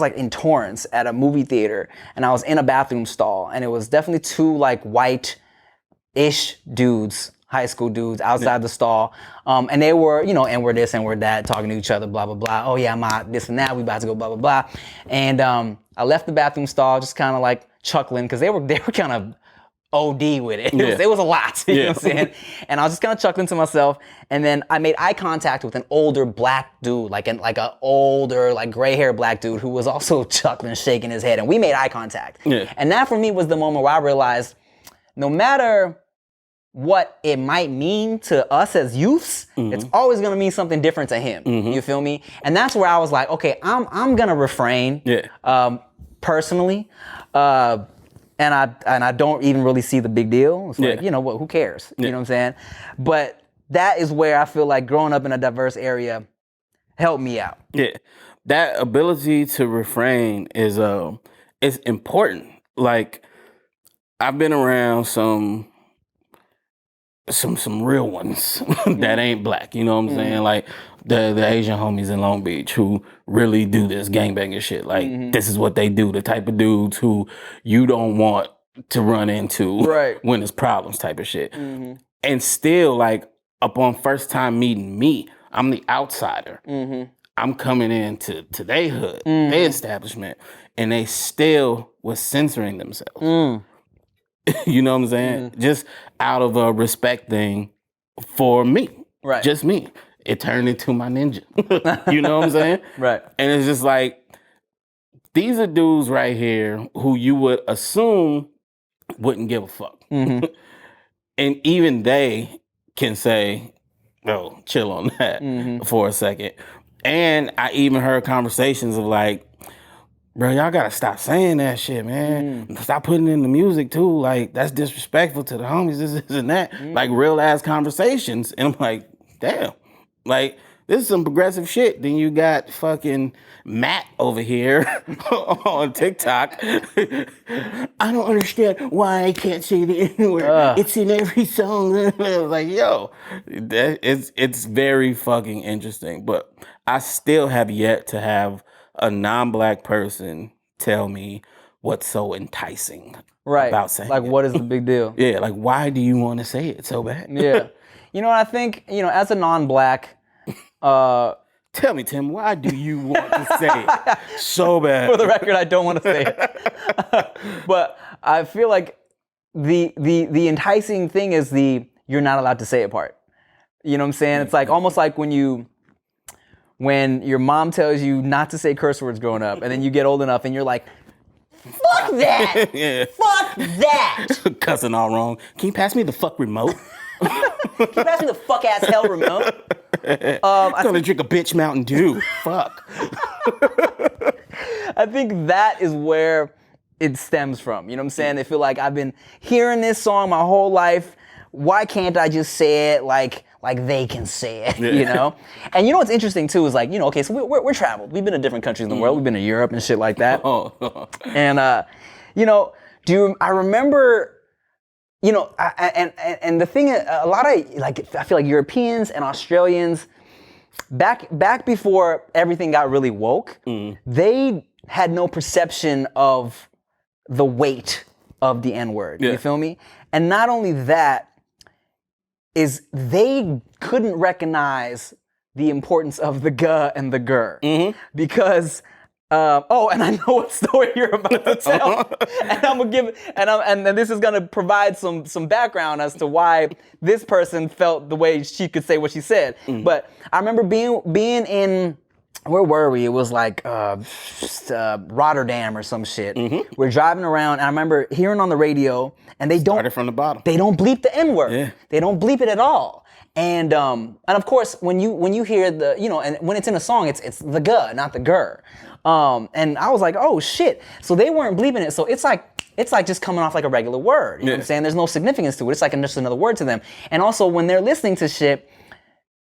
Speaker 2: like in Torrance at a movie theater, and I was in a bathroom stall, and it was definitely two like white-ish dudes, high school dudes outside the stall. And they were, and we're this and we're that, talking to each other, blah, blah, blah. Oh yeah, I'm this and that, we about to go, blah, blah, blah. And I left the bathroom stall just kind of like chuckling, because they were kind of OD with it. It was a lot, you know what I'm saying? And I was just kind of chuckling to myself, and then I made eye contact with an older black dude, like an older, like gray hair black dude who was also chuckling, shaking his head, and we made eye contact. Yeah. And that for me was the moment where I realized no matter what it might mean to us as youths, it's always gonna mean something different to him. You feel me? And that's where I was like, okay, I'm gonna refrain personally. And I don't even really see the big deal. It's like, what, who cares? You know what I'm saying? But that is where I feel like growing up in a diverse area helped me out.
Speaker 3: Yeah. That ability to refrain is important. Like, I've been around some real ones that ain't black, you know what I'm saying? Like the Asian homies in Long Beach who really do this gangbanging shit. Like this is what they do, the type of dudes who you don't want to run into when there's problems type of shit. And still, like, upon first time meeting me, I'm the outsider. I'm coming into their hood, their establishment, and they still was censoring themselves. You know what I'm saying? Just out of a respect thing for me. Right. Just me. It turned into my ninja. You know what I'm saying?
Speaker 2: Right.
Speaker 3: And it's just like, these are dudes right here who you would assume wouldn't give a fuck. And even they can say, oh, chill on that for a second. And I even heard conversations of like, bro, y'all gotta stop saying that shit, man. Stop putting in the music too. Like, that's disrespectful to the homies, this and that. Like, real ass conversations. And I'm like, damn. Like, this is some progressive shit. Then you got fucking Matt over here on TikTok. I don't understand why I can't say the N-word. It's in every song. I was like, yo, it's very fucking interesting. But I still have yet to have a non-black person tell me what's so enticing about saying
Speaker 2: like
Speaker 3: it.
Speaker 2: what is the big deal?
Speaker 3: Yeah, like why do you want to say it so bad?
Speaker 2: Yeah. You know, I think, you know, as a non-black,
Speaker 3: Tell me, Tim, why do you want to say it so bad?
Speaker 2: for the record, I don't want to say it. But I feel like the enticing thing is the you're not allowed to say it part. You know what I'm saying? It's like almost like when your mom tells you not to say curse words growing up, and then you get old enough and you're like, fuck that!
Speaker 3: Yeah.
Speaker 2: Fuck that!
Speaker 3: Cussing all wrong. Can you pass me the fuck remote?
Speaker 2: Can you pass me the fuck ass hell remote?
Speaker 3: I'm gonna drink a bitch Mountain Dew. Fuck.
Speaker 2: I think that is where it stems from. You know what I'm saying? They feel like I've been hearing this song my whole life. Why can't I just say it like they can say it? You know? And you know what's interesting too is like, you know, okay, so we're traveled. We've been to different countries in the world. We've been to Europe and shit like that. And you know, I remember, you know, and the thing, a lot of like, I feel like Europeans and Australians, back before everything got really woke, they had no perception of the weight of the N-word. You feel me? And not only that, is they couldn't recognize the importance of the guh and the gur because. And I know what story you're about to tell, and I'm gonna give, and this is gonna provide some background as to why this person felt the way she could say what she said. But I remember being in, where were we? It was like Rotterdam or some shit. We're driving around, and I remember hearing on the radio, and they
Speaker 3: Started from the bottom.
Speaker 2: They don't bleep the N-word.
Speaker 3: Yeah.
Speaker 2: They don't bleep it at all. And of course, when you hear the, you know, and when it's in a song, it's the guh, not the gur. And I was like, oh shit. So they weren't bleeping it. So it's like just coming off like a regular word. You know what I'm saying? There's no significance to it. It's like just another word to them. And also when they're listening to shit,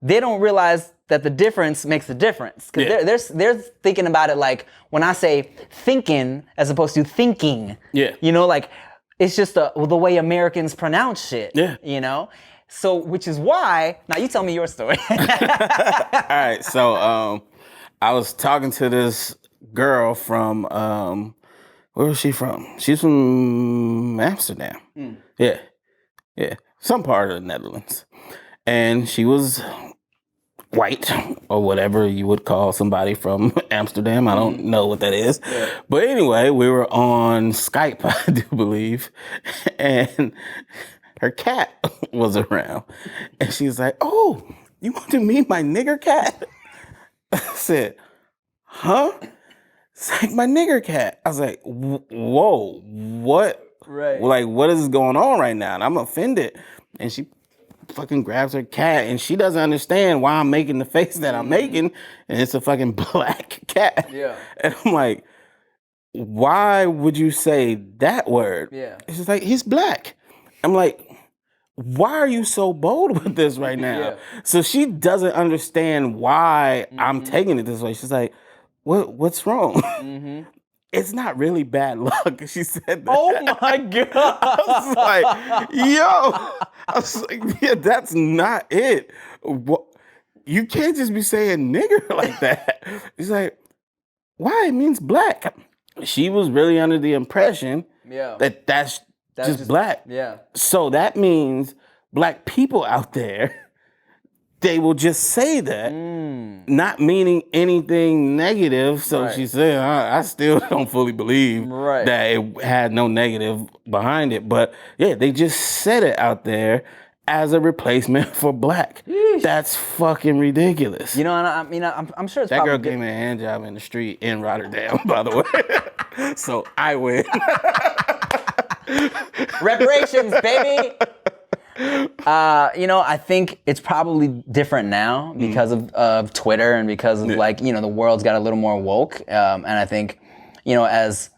Speaker 2: they don't realize that the difference makes the difference. Because they're thinking about it like when I say thinking as opposed to thinking.
Speaker 3: Yeah.
Speaker 2: You know, like it's just the way Americans pronounce shit.
Speaker 3: Yeah.
Speaker 2: You know? So, which is why, now you tell me your story.
Speaker 3: All right, so I was talking to this girl from, where was she from? She's from Amsterdam. Yeah, some part of the Netherlands. And she was white, or whatever you would call somebody from Amsterdam. I don't know what that is. Yeah. But anyway, we were on Skype, I do believe, and her cat was around. And she's like, oh, you want to meet my nigger cat? I said, huh? It's like my nigger cat. I was like, whoa, what?
Speaker 2: Right.
Speaker 3: Like, what is going on right now? And I'm offended. And she fucking grabs her cat, and she doesn't understand why I'm making the face that I'm making, and it's a fucking black cat.
Speaker 2: Yeah.
Speaker 3: And I'm like, why would you say that word?
Speaker 2: Yeah.
Speaker 3: It's just like, he's black. I'm like, why are you so bold with this right now?
Speaker 2: Yeah.
Speaker 3: So she doesn't understand why I'm taking it this way. She's like, what's wrong? It's not really bad luck. She said that.
Speaker 2: Oh my God.
Speaker 3: I was like, yo. I was like, yeah, that's not it. What? You can't just be saying nigger like that. She's like, why? It means black. She was really under the impression that that's just black.
Speaker 2: Yeah.
Speaker 3: So that means black people out there, they will just say that, not meaning anything negative. So she said, I still don't fully believe that it had no negative behind it. But yeah, they just said it out there as a replacement for black. Yeesh. That's fucking ridiculous.
Speaker 2: You know, and I mean, I'm sure it's
Speaker 3: that
Speaker 2: probably
Speaker 3: girl gave me a hand job in the street in Rotterdam, by the way. So I win.
Speaker 2: Reparations, baby. You know, I think it's probably different now because of Twitter and because of like, you know, the world's got a little more woke. And I think, you know, as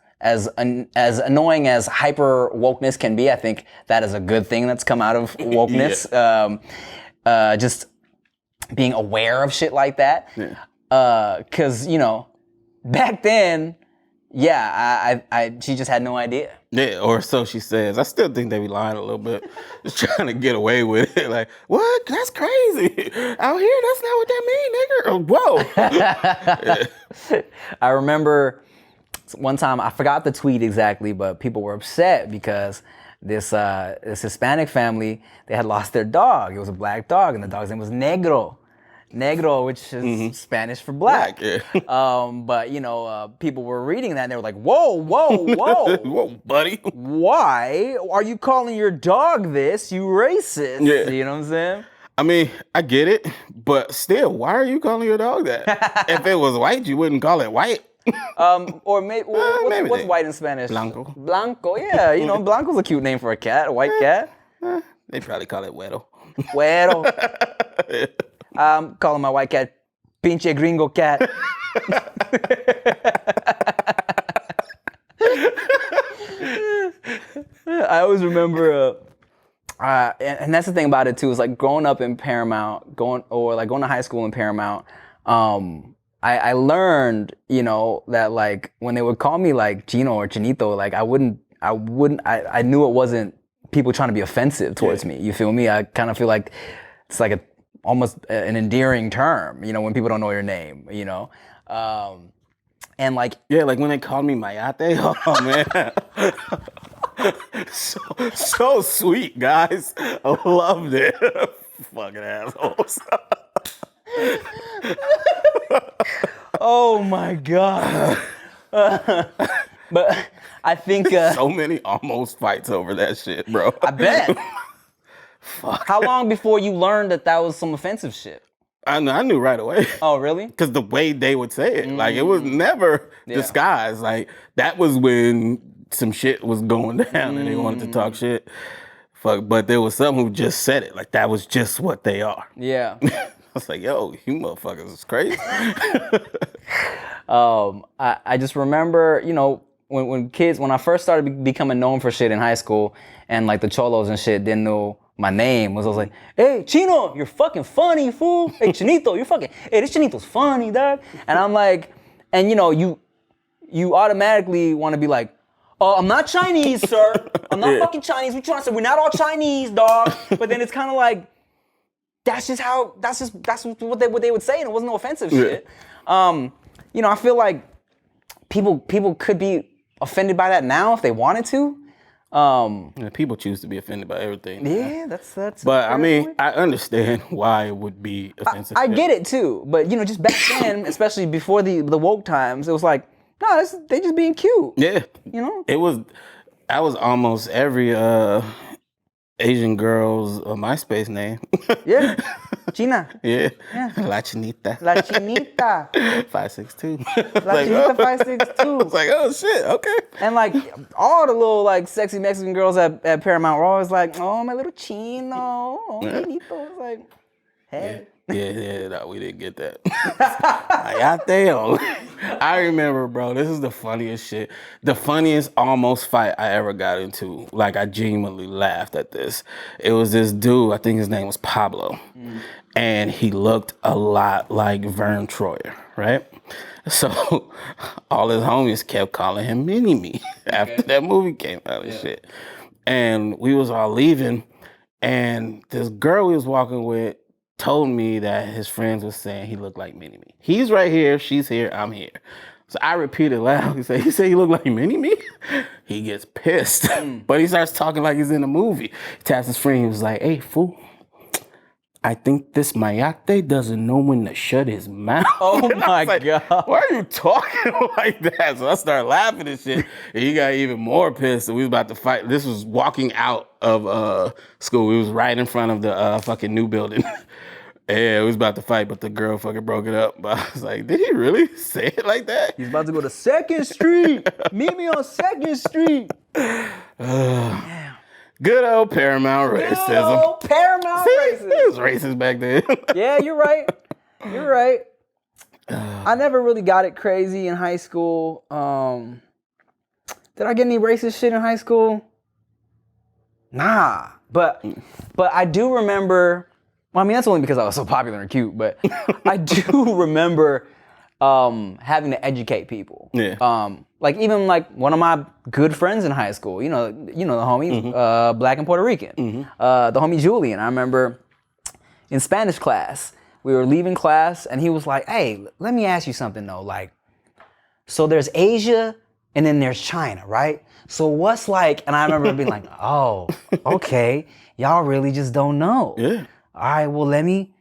Speaker 2: annoying as hyper wokeness can be, I think that is a good thing that's come out of wokeness. being aware of shit like that.
Speaker 3: Yeah.
Speaker 2: Cause you know, back then, yeah, she just had no idea.
Speaker 3: Yeah, or so she says. I still think they be lying a little bit, just trying to get away with it. Like, what? That's crazy. Out here, that's not what that mean, nigga. Whoa.
Speaker 2: I remember one time, I forgot the tweet exactly, but people were upset because this Hispanic family, they had lost their dog. It was a black dog, and the dog's name was Negro. Negro, which is Spanish for black.
Speaker 3: Yeah.
Speaker 2: But you know, people were reading that and they were like, "Whoa, whoa, whoa,
Speaker 3: Whoa, buddy.
Speaker 2: why are you calling your dog this? You racist?"
Speaker 3: Yeah.
Speaker 2: You know what I'm saying?
Speaker 3: I mean, I get it, but still, why are you calling your dog that? If it was white, you wouldn't call it white.
Speaker 2: Or maybe
Speaker 3: maybe
Speaker 2: what's
Speaker 3: they-
Speaker 2: white in Spanish?
Speaker 3: Blanco.
Speaker 2: Blanco, yeah. You know, Blanco's a cute name for a cat, a white cat.
Speaker 3: They probably call it Güero.
Speaker 2: Güero. I'm calling my white cat pinche gringo cat. I always remember, and that's the thing about it too, is like growing up in Paramount, going to high school in Paramount, I learned, you know, that like when they would call me like Chino or Chinito, like I knew it wasn't people trying to be offensive towards me. You feel me? I kind of feel like it's like almost an endearing term, you know, when people don't know your name, you know? And like,
Speaker 3: Yeah, like when they called me Mayate. Oh, man. so sweet, guys. I loved it. Fucking assholes.
Speaker 2: oh my God. But I think,
Speaker 3: So many almost fights over that shit, bro.
Speaker 2: I bet. How long before you learned that was some offensive shit?
Speaker 3: I knew right away.
Speaker 2: Oh, really?
Speaker 3: Because the way they would say it, like it was never disguised. Like that was when some shit was going down and they wanted to talk shit. Fuck, but there was some who just said it. Like that was just what they are.
Speaker 2: Yeah.
Speaker 3: I was like, yo, you motherfuckers is crazy.
Speaker 2: I just remember, you know, when I first started becoming known for shit in high school, and like the cholos and shit didn't know my name, I was like, "Hey, Chino, you're fucking funny, fool. Hey, Chinito, you're fucking, hey, this Chinito's funny, dog." And I'm like, and you know, you automatically want to be like, "Oh, I'm not Chinese, sir. I'm not fucking Chinese. We trying to say we're not all Chinese, dog." But then it's kind of like, that's what they would say, and it wasn't no offensive shit. You know, I feel like people could be offended by that now if they wanted to.
Speaker 3: Yeah, people choose to be offended by everything.
Speaker 2: Yeah, that's.
Speaker 3: But I mean, I understand why it would be offensive.
Speaker 2: I get it too, but you know, just back then, especially before the woke times, it was like, no, they just being cute.
Speaker 3: Yeah.
Speaker 2: You know?
Speaker 3: That was almost every Asian girl's MySpace name.
Speaker 2: Yeah. China.
Speaker 3: Yeah.
Speaker 2: Yeah.
Speaker 3: La Chinita.
Speaker 2: La Chinita.
Speaker 3: 562.
Speaker 2: La Chinita 562.
Speaker 3: It's like, oh shit, okay.
Speaker 2: And like all the little like sexy Mexican girls at Paramount were always like, "Oh, my little Chino, oh, Chinito." It's like, hey.
Speaker 3: Yeah, no, we didn't get that. I remember, bro, this is the funniest shit. The funniest almost fight I ever got into. Like, I genuinely laughed at this. It was this dude, I think his name was Pablo. And he looked a lot like Vern Troyer, right? So, all his homies kept calling him Mini-Me after that movie came out and shit. And we was all leaving, and this girl we was walking with told me that his friends was saying he looked like Mini-Me. He's right here, she's here, I'm here. So I repeated loud. He said he looked like Mini-Me? He gets pissed. But he starts talking like he's in a movie. He taps his friend, he was like, "Hey, fool, I think this Mayate doesn't know when to shut his mouth."
Speaker 2: Oh
Speaker 3: And I was
Speaker 2: my
Speaker 3: like,
Speaker 2: God.
Speaker 3: why are you talking like that? So I started laughing and shit. And he got even more pissed. And we was about to fight. This was walking out of school. We was right in front of the fucking new building. Yeah, we was about to fight, but the girl fucking broke it up. But I was like, did he really say it like that?
Speaker 2: He's about to go to 2nd Street. Meet me on 2nd Street.
Speaker 3: Good old Paramount racism.
Speaker 2: Oh, Paramount racism.
Speaker 3: It was racist back then.
Speaker 2: Yeah, you're right. You're right. I never really got it crazy in high school. Did I get any racist shit in high school? Nah. But I do remember Well, I mean, that's only because I was so popular and cute, but I do remember having to educate people.
Speaker 3: Yeah.
Speaker 2: Like even like one of my good friends in high school, you know the homie, Black and Puerto Rican, the homie Julian. I remember in Spanish class, we were leaving class, and he was like, "Hey, let me ask you something though. Like, so there's Asia, and then there's China, right? So what's like?" And I remember being like, "Oh, okay, y'all really just don't know."
Speaker 3: Yeah.
Speaker 2: All right, well let me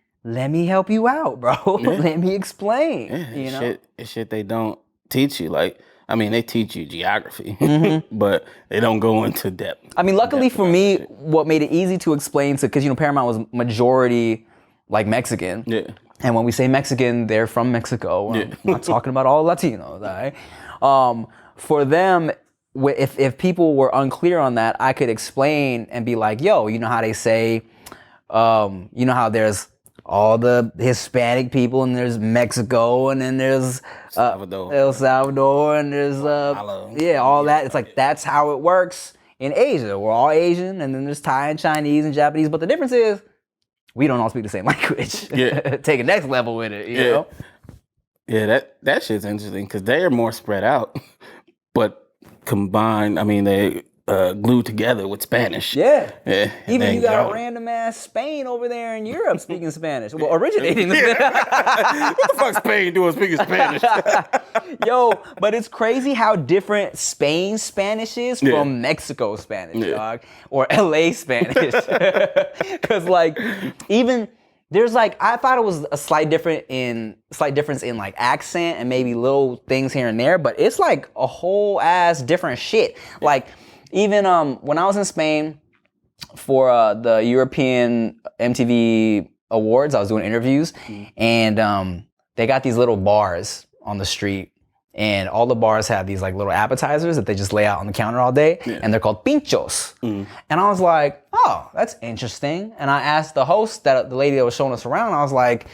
Speaker 2: help you out, bro. Let me explain.
Speaker 3: Yeah,
Speaker 2: You know,
Speaker 3: it's shit they don't teach you. Like, I mean, they teach you geography,
Speaker 2: Mm-hmm.
Speaker 3: but they don't go into depth.
Speaker 2: I mean, luckily for me, what made it easy to explain to, because Paramount was majority like Mexican.
Speaker 3: Yeah.
Speaker 2: And when we say Mexican, they're from Mexico. I'm not talking about all Latinos, all right? For them, if people were unclear on that, I could explain and be like, yo, you know how they say, you know how there's all the Hispanic people, and there's Mexico, and then there's
Speaker 3: Salvador.
Speaker 2: El Salvador, and there's all that. It's like that's how it works in Asia. We're all Asian, and then there's Thai and Chinese and Japanese. But the difference is we don't all speak the same language.
Speaker 3: Yeah.
Speaker 2: Take a next level with it. You know?
Speaker 3: Yeah, that shit's interesting because they are more spread out, but combined. I mean, they glued together with Spanish.
Speaker 2: Yeah.
Speaker 3: Yeah.
Speaker 2: Even you got a random ass Spain over there in Europe speaking Spanish. Well, originating the
Speaker 3: What the fuck Spain doing speaking Spanish?
Speaker 2: Yo, but it's crazy how different Spain Spanish is
Speaker 3: Yeah.
Speaker 2: from Mexico Spanish, dog, or LA Spanish. Because like, even there's like, I thought it was a slight difference in like accent and maybe little things here and there, but it's like a whole ass different shit. Like even when I was in Spain for the European MTV Awards, I was doing interviews, and they got these little bars on the street, and all the bars have these like little appetizers that they just lay out on the counter all day, and they're called pinchos. And I was like, oh, that's interesting. And I asked the host, the lady that was showing us around, I was like,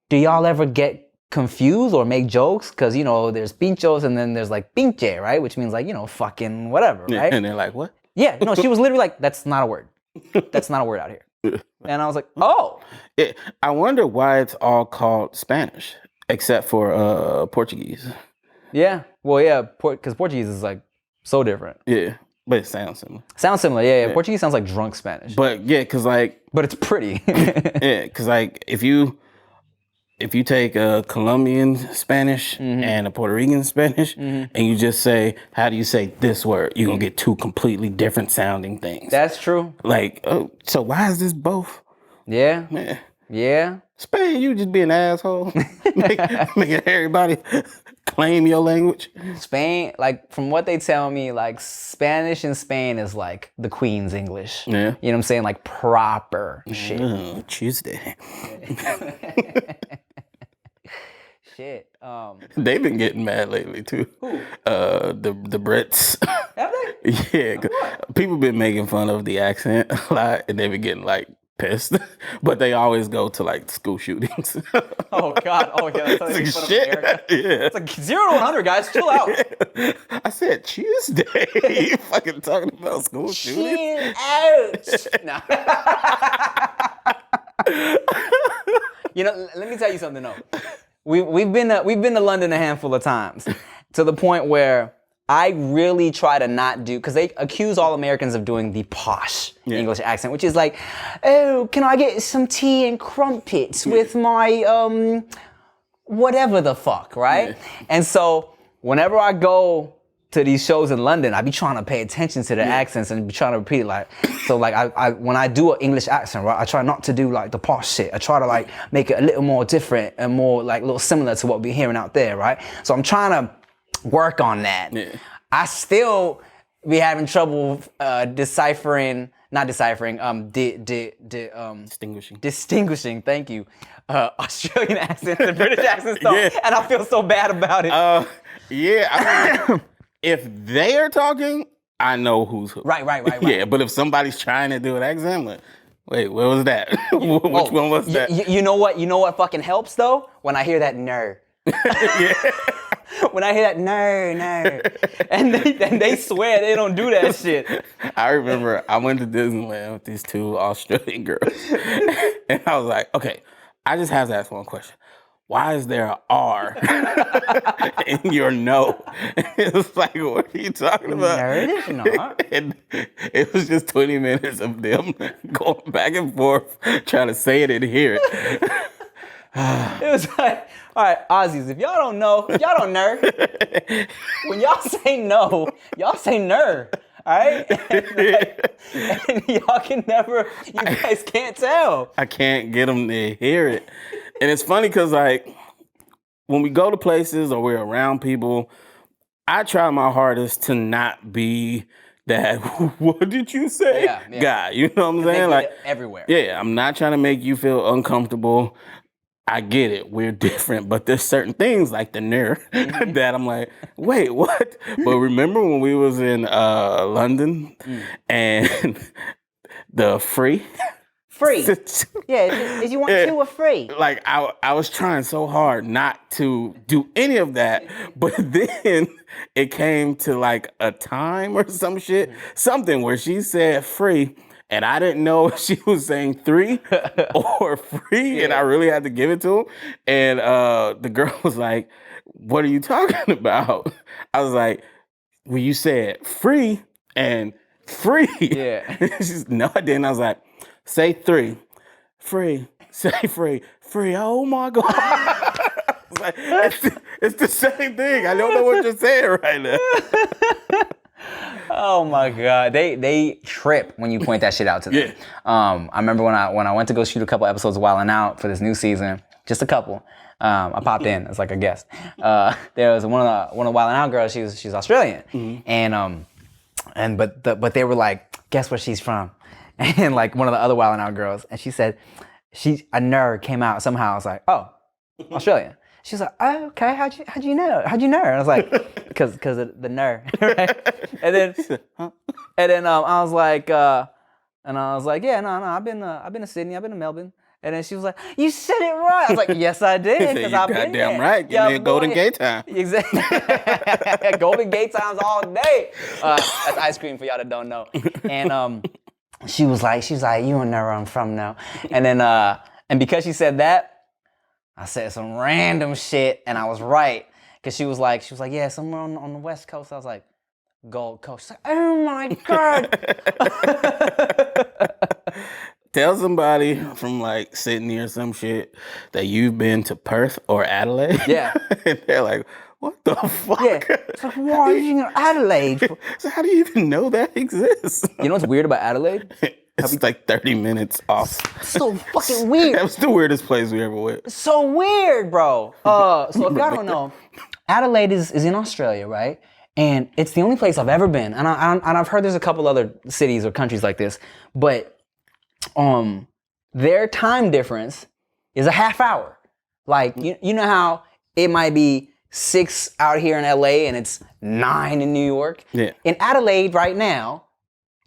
Speaker 2: do y'all ever get confused or make jokes? Because, there's pinchos and then there's like pinche, right? Which means like, fucking whatever, right?
Speaker 3: And they're like, what?
Speaker 2: Yeah, no, she was literally like, that's not a word. That's not a word out here. And I was like, oh.
Speaker 3: I wonder why it's all called Spanish, except for Portuguese.
Speaker 2: Yeah, well, yeah, because Portuguese is like so different.
Speaker 3: Yeah, but it sounds similar.
Speaker 2: Sounds similar, yeah. Portuguese sounds like drunk Spanish.
Speaker 3: But yeah, because like,
Speaker 2: But it's pretty.
Speaker 3: yeah, because like if you take a Colombian Spanish and a Puerto Rican Spanish, and you just say, how do you say this word? You're gonna get two completely different sounding things.
Speaker 2: That's true.
Speaker 3: Like, oh, so why is this both?
Speaker 2: Yeah.
Speaker 3: Yeah.
Speaker 2: Yeah.
Speaker 3: Spain, you just be an asshole, making everybody claim your language.
Speaker 2: Spain, like from what they tell me, like Spanish in Spain is like the Queen's English.
Speaker 3: Yeah.
Speaker 2: You know what I'm saying? Like proper shit.
Speaker 3: Oh, Tuesday.
Speaker 2: Shit.
Speaker 3: They've been getting mad lately too.
Speaker 2: Who?
Speaker 3: The Brits.
Speaker 2: Have they?
Speaker 3: Yeah, 'cause people been making fun of the accent a lot, and they've been getting like pissed. But they always go to like school shootings.
Speaker 2: Oh God. Oh yeah. That's how they
Speaker 3: It's
Speaker 2: make
Speaker 3: like,
Speaker 2: fun of
Speaker 3: shit.
Speaker 2: America.
Speaker 3: Yeah.
Speaker 2: It's like 0 to 100, guys. Chill out.
Speaker 3: I said Tuesday. You fucking talking about school shootings?
Speaker 2: Chill out. Nah. Let me tell you something though. We've been to London a handful of times, to the point where I really try to not do, because they accuse all Americans of doing the posh English accent, which is like, oh, can I get some tea and crumpets with my whatever the fuck, right?
Speaker 3: Yeah.
Speaker 2: And so whenever I go to these shows in London, I be trying to pay attention to the accents and be trying to repeat like, so like I when I do an English accent, right, I try not to do like the posh shit. I try to like make it a little more different and more like a little similar to what we're hearing out there, right? So I'm trying to work on that.
Speaker 3: Yeah.
Speaker 2: I still be having trouble distinguishing, thank you, Australian accents and British accents though,
Speaker 3: Yeah.
Speaker 2: and I feel so bad about it.
Speaker 3: Yeah, I mean, if they are talking, I know who's who.
Speaker 2: Right.
Speaker 3: Yeah, but if somebody's trying to do an accent, like, wait, what was that? Which one was that?
Speaker 2: You know what? You know what fucking helps though? When I hear that ner. When I hear that, no. And they swear they don't do that shit.
Speaker 3: I remember I went to Disneyland with these two Australian girls. And I was like, okay, I just have to ask one question. Why is there an R in your no? It was like, what are you talking about?
Speaker 2: No, it is not.
Speaker 3: And it was just 20 minutes of them going back and forth, trying to say it and hear it.
Speaker 2: It was like, all right, Aussies, if y'all don't know, y'all don't know. When y'all say no, y'all say ner. All right? And y'all can never, you guys can't tell.
Speaker 3: I can't get them to hear it. And it's funny because, like, when we go to places or we're around people, I try my hardest to not be that, what did you say?
Speaker 2: Yeah.
Speaker 3: Guy. You know what I'm saying? Like,
Speaker 2: everywhere.
Speaker 3: yeah, I'm not trying to make you feel uncomfortable. I get it. We're different, but there's certain things like the ner that I'm like, wait, what? But remember when we was in London and the free?
Speaker 2: Free. Yeah, if you want two or free.
Speaker 3: Like I was trying so hard not to do any of that, but then it came to like a time or some shit, something where she said free. And I didn't know if she was saying 3 or free, and I really had to give it to him. And the girl was like, what are you talking about? I was like, well, you said free and free.
Speaker 2: Yeah.
Speaker 3: She's, no, I didn't. I was like, say 3. Free. Say free. Free. Oh, my God. I was like, it's the same thing. I don't know what you're saying right now.
Speaker 2: Oh my God, they trip when you point that shit out to them.
Speaker 3: Yeah.
Speaker 2: I remember when I went to go shoot a couple episodes of Wild 'N Out for this new season, just a couple. I popped in as like a guest. There was one of the Wild 'N Out girls. She's Australian, but they were like, guess where she's from? And like one of the other Wild 'N Out girls, and she said a nerd came out somehow. I was like, oh, Australian. She's like, oh, okay. How'd you know? And I was like, because of the ner, right? And then I was like, yeah, no, I've been to Sydney, I've been to Melbourne. And then she was like, you said it right. I was like, yes, I did, because I've been there.
Speaker 3: Goddamn right. Give me a Golden Gate time.
Speaker 2: Exactly. Golden Gate times all day. That's ice cream for y'all that don't know. And she was like, you don't know where I'm from now. And then and because she said that, I said some random shit, and I was right. Because she was like, yeah, somewhere on the West Coast. I was like, Gold Coast. She's like, oh my God.
Speaker 3: Tell somebody from like Sydney or some shit that you've been to Perth or Adelaide.
Speaker 2: Yeah.
Speaker 3: And they're like, what the fuck?
Speaker 2: Yeah. It's like, why are you in Adelaide?
Speaker 3: So how do you even know that exists?
Speaker 2: You know what's weird about Adelaide?
Speaker 3: It's like 30 minutes off.
Speaker 2: So fucking weird.
Speaker 3: That was the weirdest place we ever went.
Speaker 2: It's so weird, bro. So if y'all don't know, Adelaide is in Australia, right? And it's the only place I've ever been. And I've heard there's a couple other cities or countries like this, but their time difference is a half hour. Like you know how it might be 6 out here in LA and it's 9 in New York?
Speaker 3: Yeah.
Speaker 2: In Adelaide right now,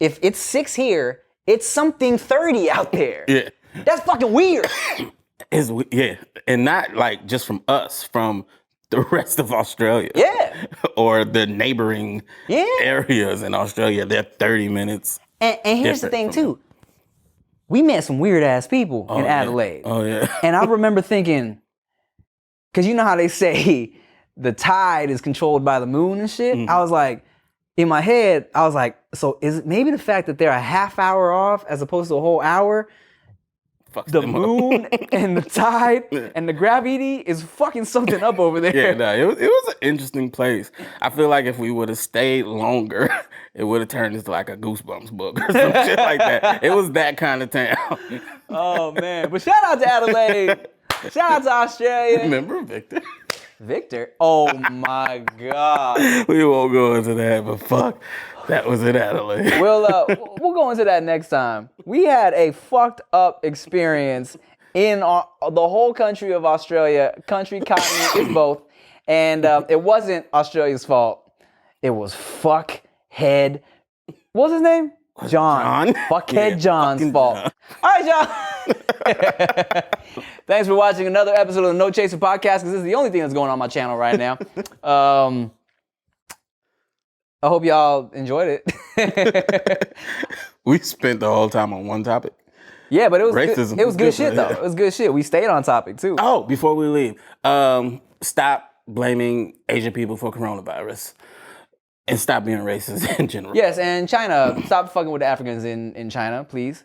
Speaker 2: if it's 6 here, it's something 30 out there.
Speaker 3: Yeah.
Speaker 2: That's fucking weird.
Speaker 3: Yeah. And not like just from us, from the rest of Australia.
Speaker 2: Yeah.
Speaker 3: Or the neighboring areas in Australia. They're 30 minutes.
Speaker 2: And here's the thing too. We met some weird ass people in Adelaide.
Speaker 3: Oh yeah.
Speaker 2: And I remember thinking, because you know how they say the tide is controlled by the moon and shit?
Speaker 3: Mm-hmm.
Speaker 2: I was like, in my head, I was like, so is it maybe the fact that they're a half hour off as opposed to a whole hour?
Speaker 3: Fucks
Speaker 2: The
Speaker 3: them up.
Speaker 2: moon and the tide and the gravity is fucking something up over there.
Speaker 3: Yeah, no, it was an interesting place. I feel like if we would have stayed longer, it would have turned into like a Goosebumps book or some shit like that. It was that kind of town.
Speaker 2: Oh man, but shout out to Adelaide. Shout out to Australia.
Speaker 3: Remember Victor?
Speaker 2: Victor? Oh my God.
Speaker 3: We won't go into that, but fuck, that was in Adelaide.
Speaker 2: We'll go into that next time. We had a fucked up experience in the whole country of Australia. Country, continent, it's both. And it wasn't Australia's fault. It was fuckhead. What was his name? John.
Speaker 3: John?
Speaker 2: Fuckhead
Speaker 3: Yeah,
Speaker 2: John's
Speaker 3: fucking
Speaker 2: fault.
Speaker 3: John.
Speaker 2: All right, John. Thanks for watching another episode of the No Chaser Podcast, because this is the only thing that's going on my channel right now. I hope y'all enjoyed it.
Speaker 3: We spent the whole time on one topic.
Speaker 2: Yeah, but it was
Speaker 3: Racism.
Speaker 2: Good. It was good shit, though.
Speaker 3: Yeah.
Speaker 2: It was good shit. We stayed on topic, too.
Speaker 3: Oh, before we leave, stop blaming Asian people for coronavirus. And stop being racist in general.
Speaker 2: Yes, and China, stop fucking with the Africans in China, please.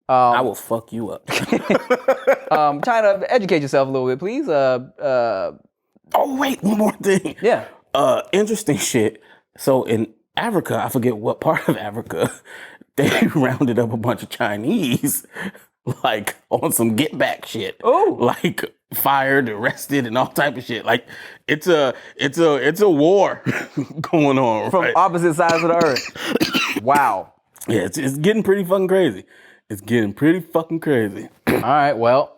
Speaker 3: I will fuck you up.
Speaker 2: China, educate yourself a little bit, please.
Speaker 3: Oh, wait, one more thing.
Speaker 2: Yeah.
Speaker 3: Interesting shit. So in Africa, I forget what part of Africa, they rounded up a bunch of Chinese, like on some get back shit.
Speaker 2: Oh.
Speaker 3: Like fired, arrested, and all type of shit. Like it's a war going on.
Speaker 2: From
Speaker 3: right?
Speaker 2: opposite sides of the earth. Wow.
Speaker 3: Yeah, it's getting pretty fucking crazy. It's getting pretty fucking crazy.
Speaker 2: All right, well,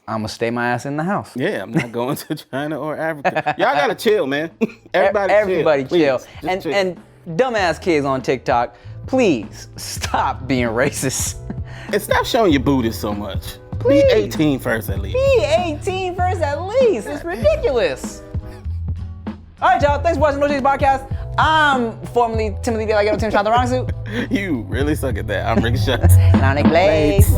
Speaker 2: I'm going to stay my ass in the house.
Speaker 3: Yeah, I'm not going to China or Africa. Y'all gotta chill, man. Everybody
Speaker 2: chill.
Speaker 3: Please, just chill.
Speaker 2: And dumbass kids on TikTok, please stop being racist.
Speaker 3: And stop showing your booty so much.
Speaker 2: Please.
Speaker 3: Be 18 first at least.
Speaker 2: Be 18 first at least. It's ridiculous. All right, y'all. Thanks for watching No Chaser Podcast. I'm formerly Timothy D. Like Tim Shot the Wrong Suit.
Speaker 3: You really suck at that. I'm Rick Shots.
Speaker 2: And I'm Nick Blades.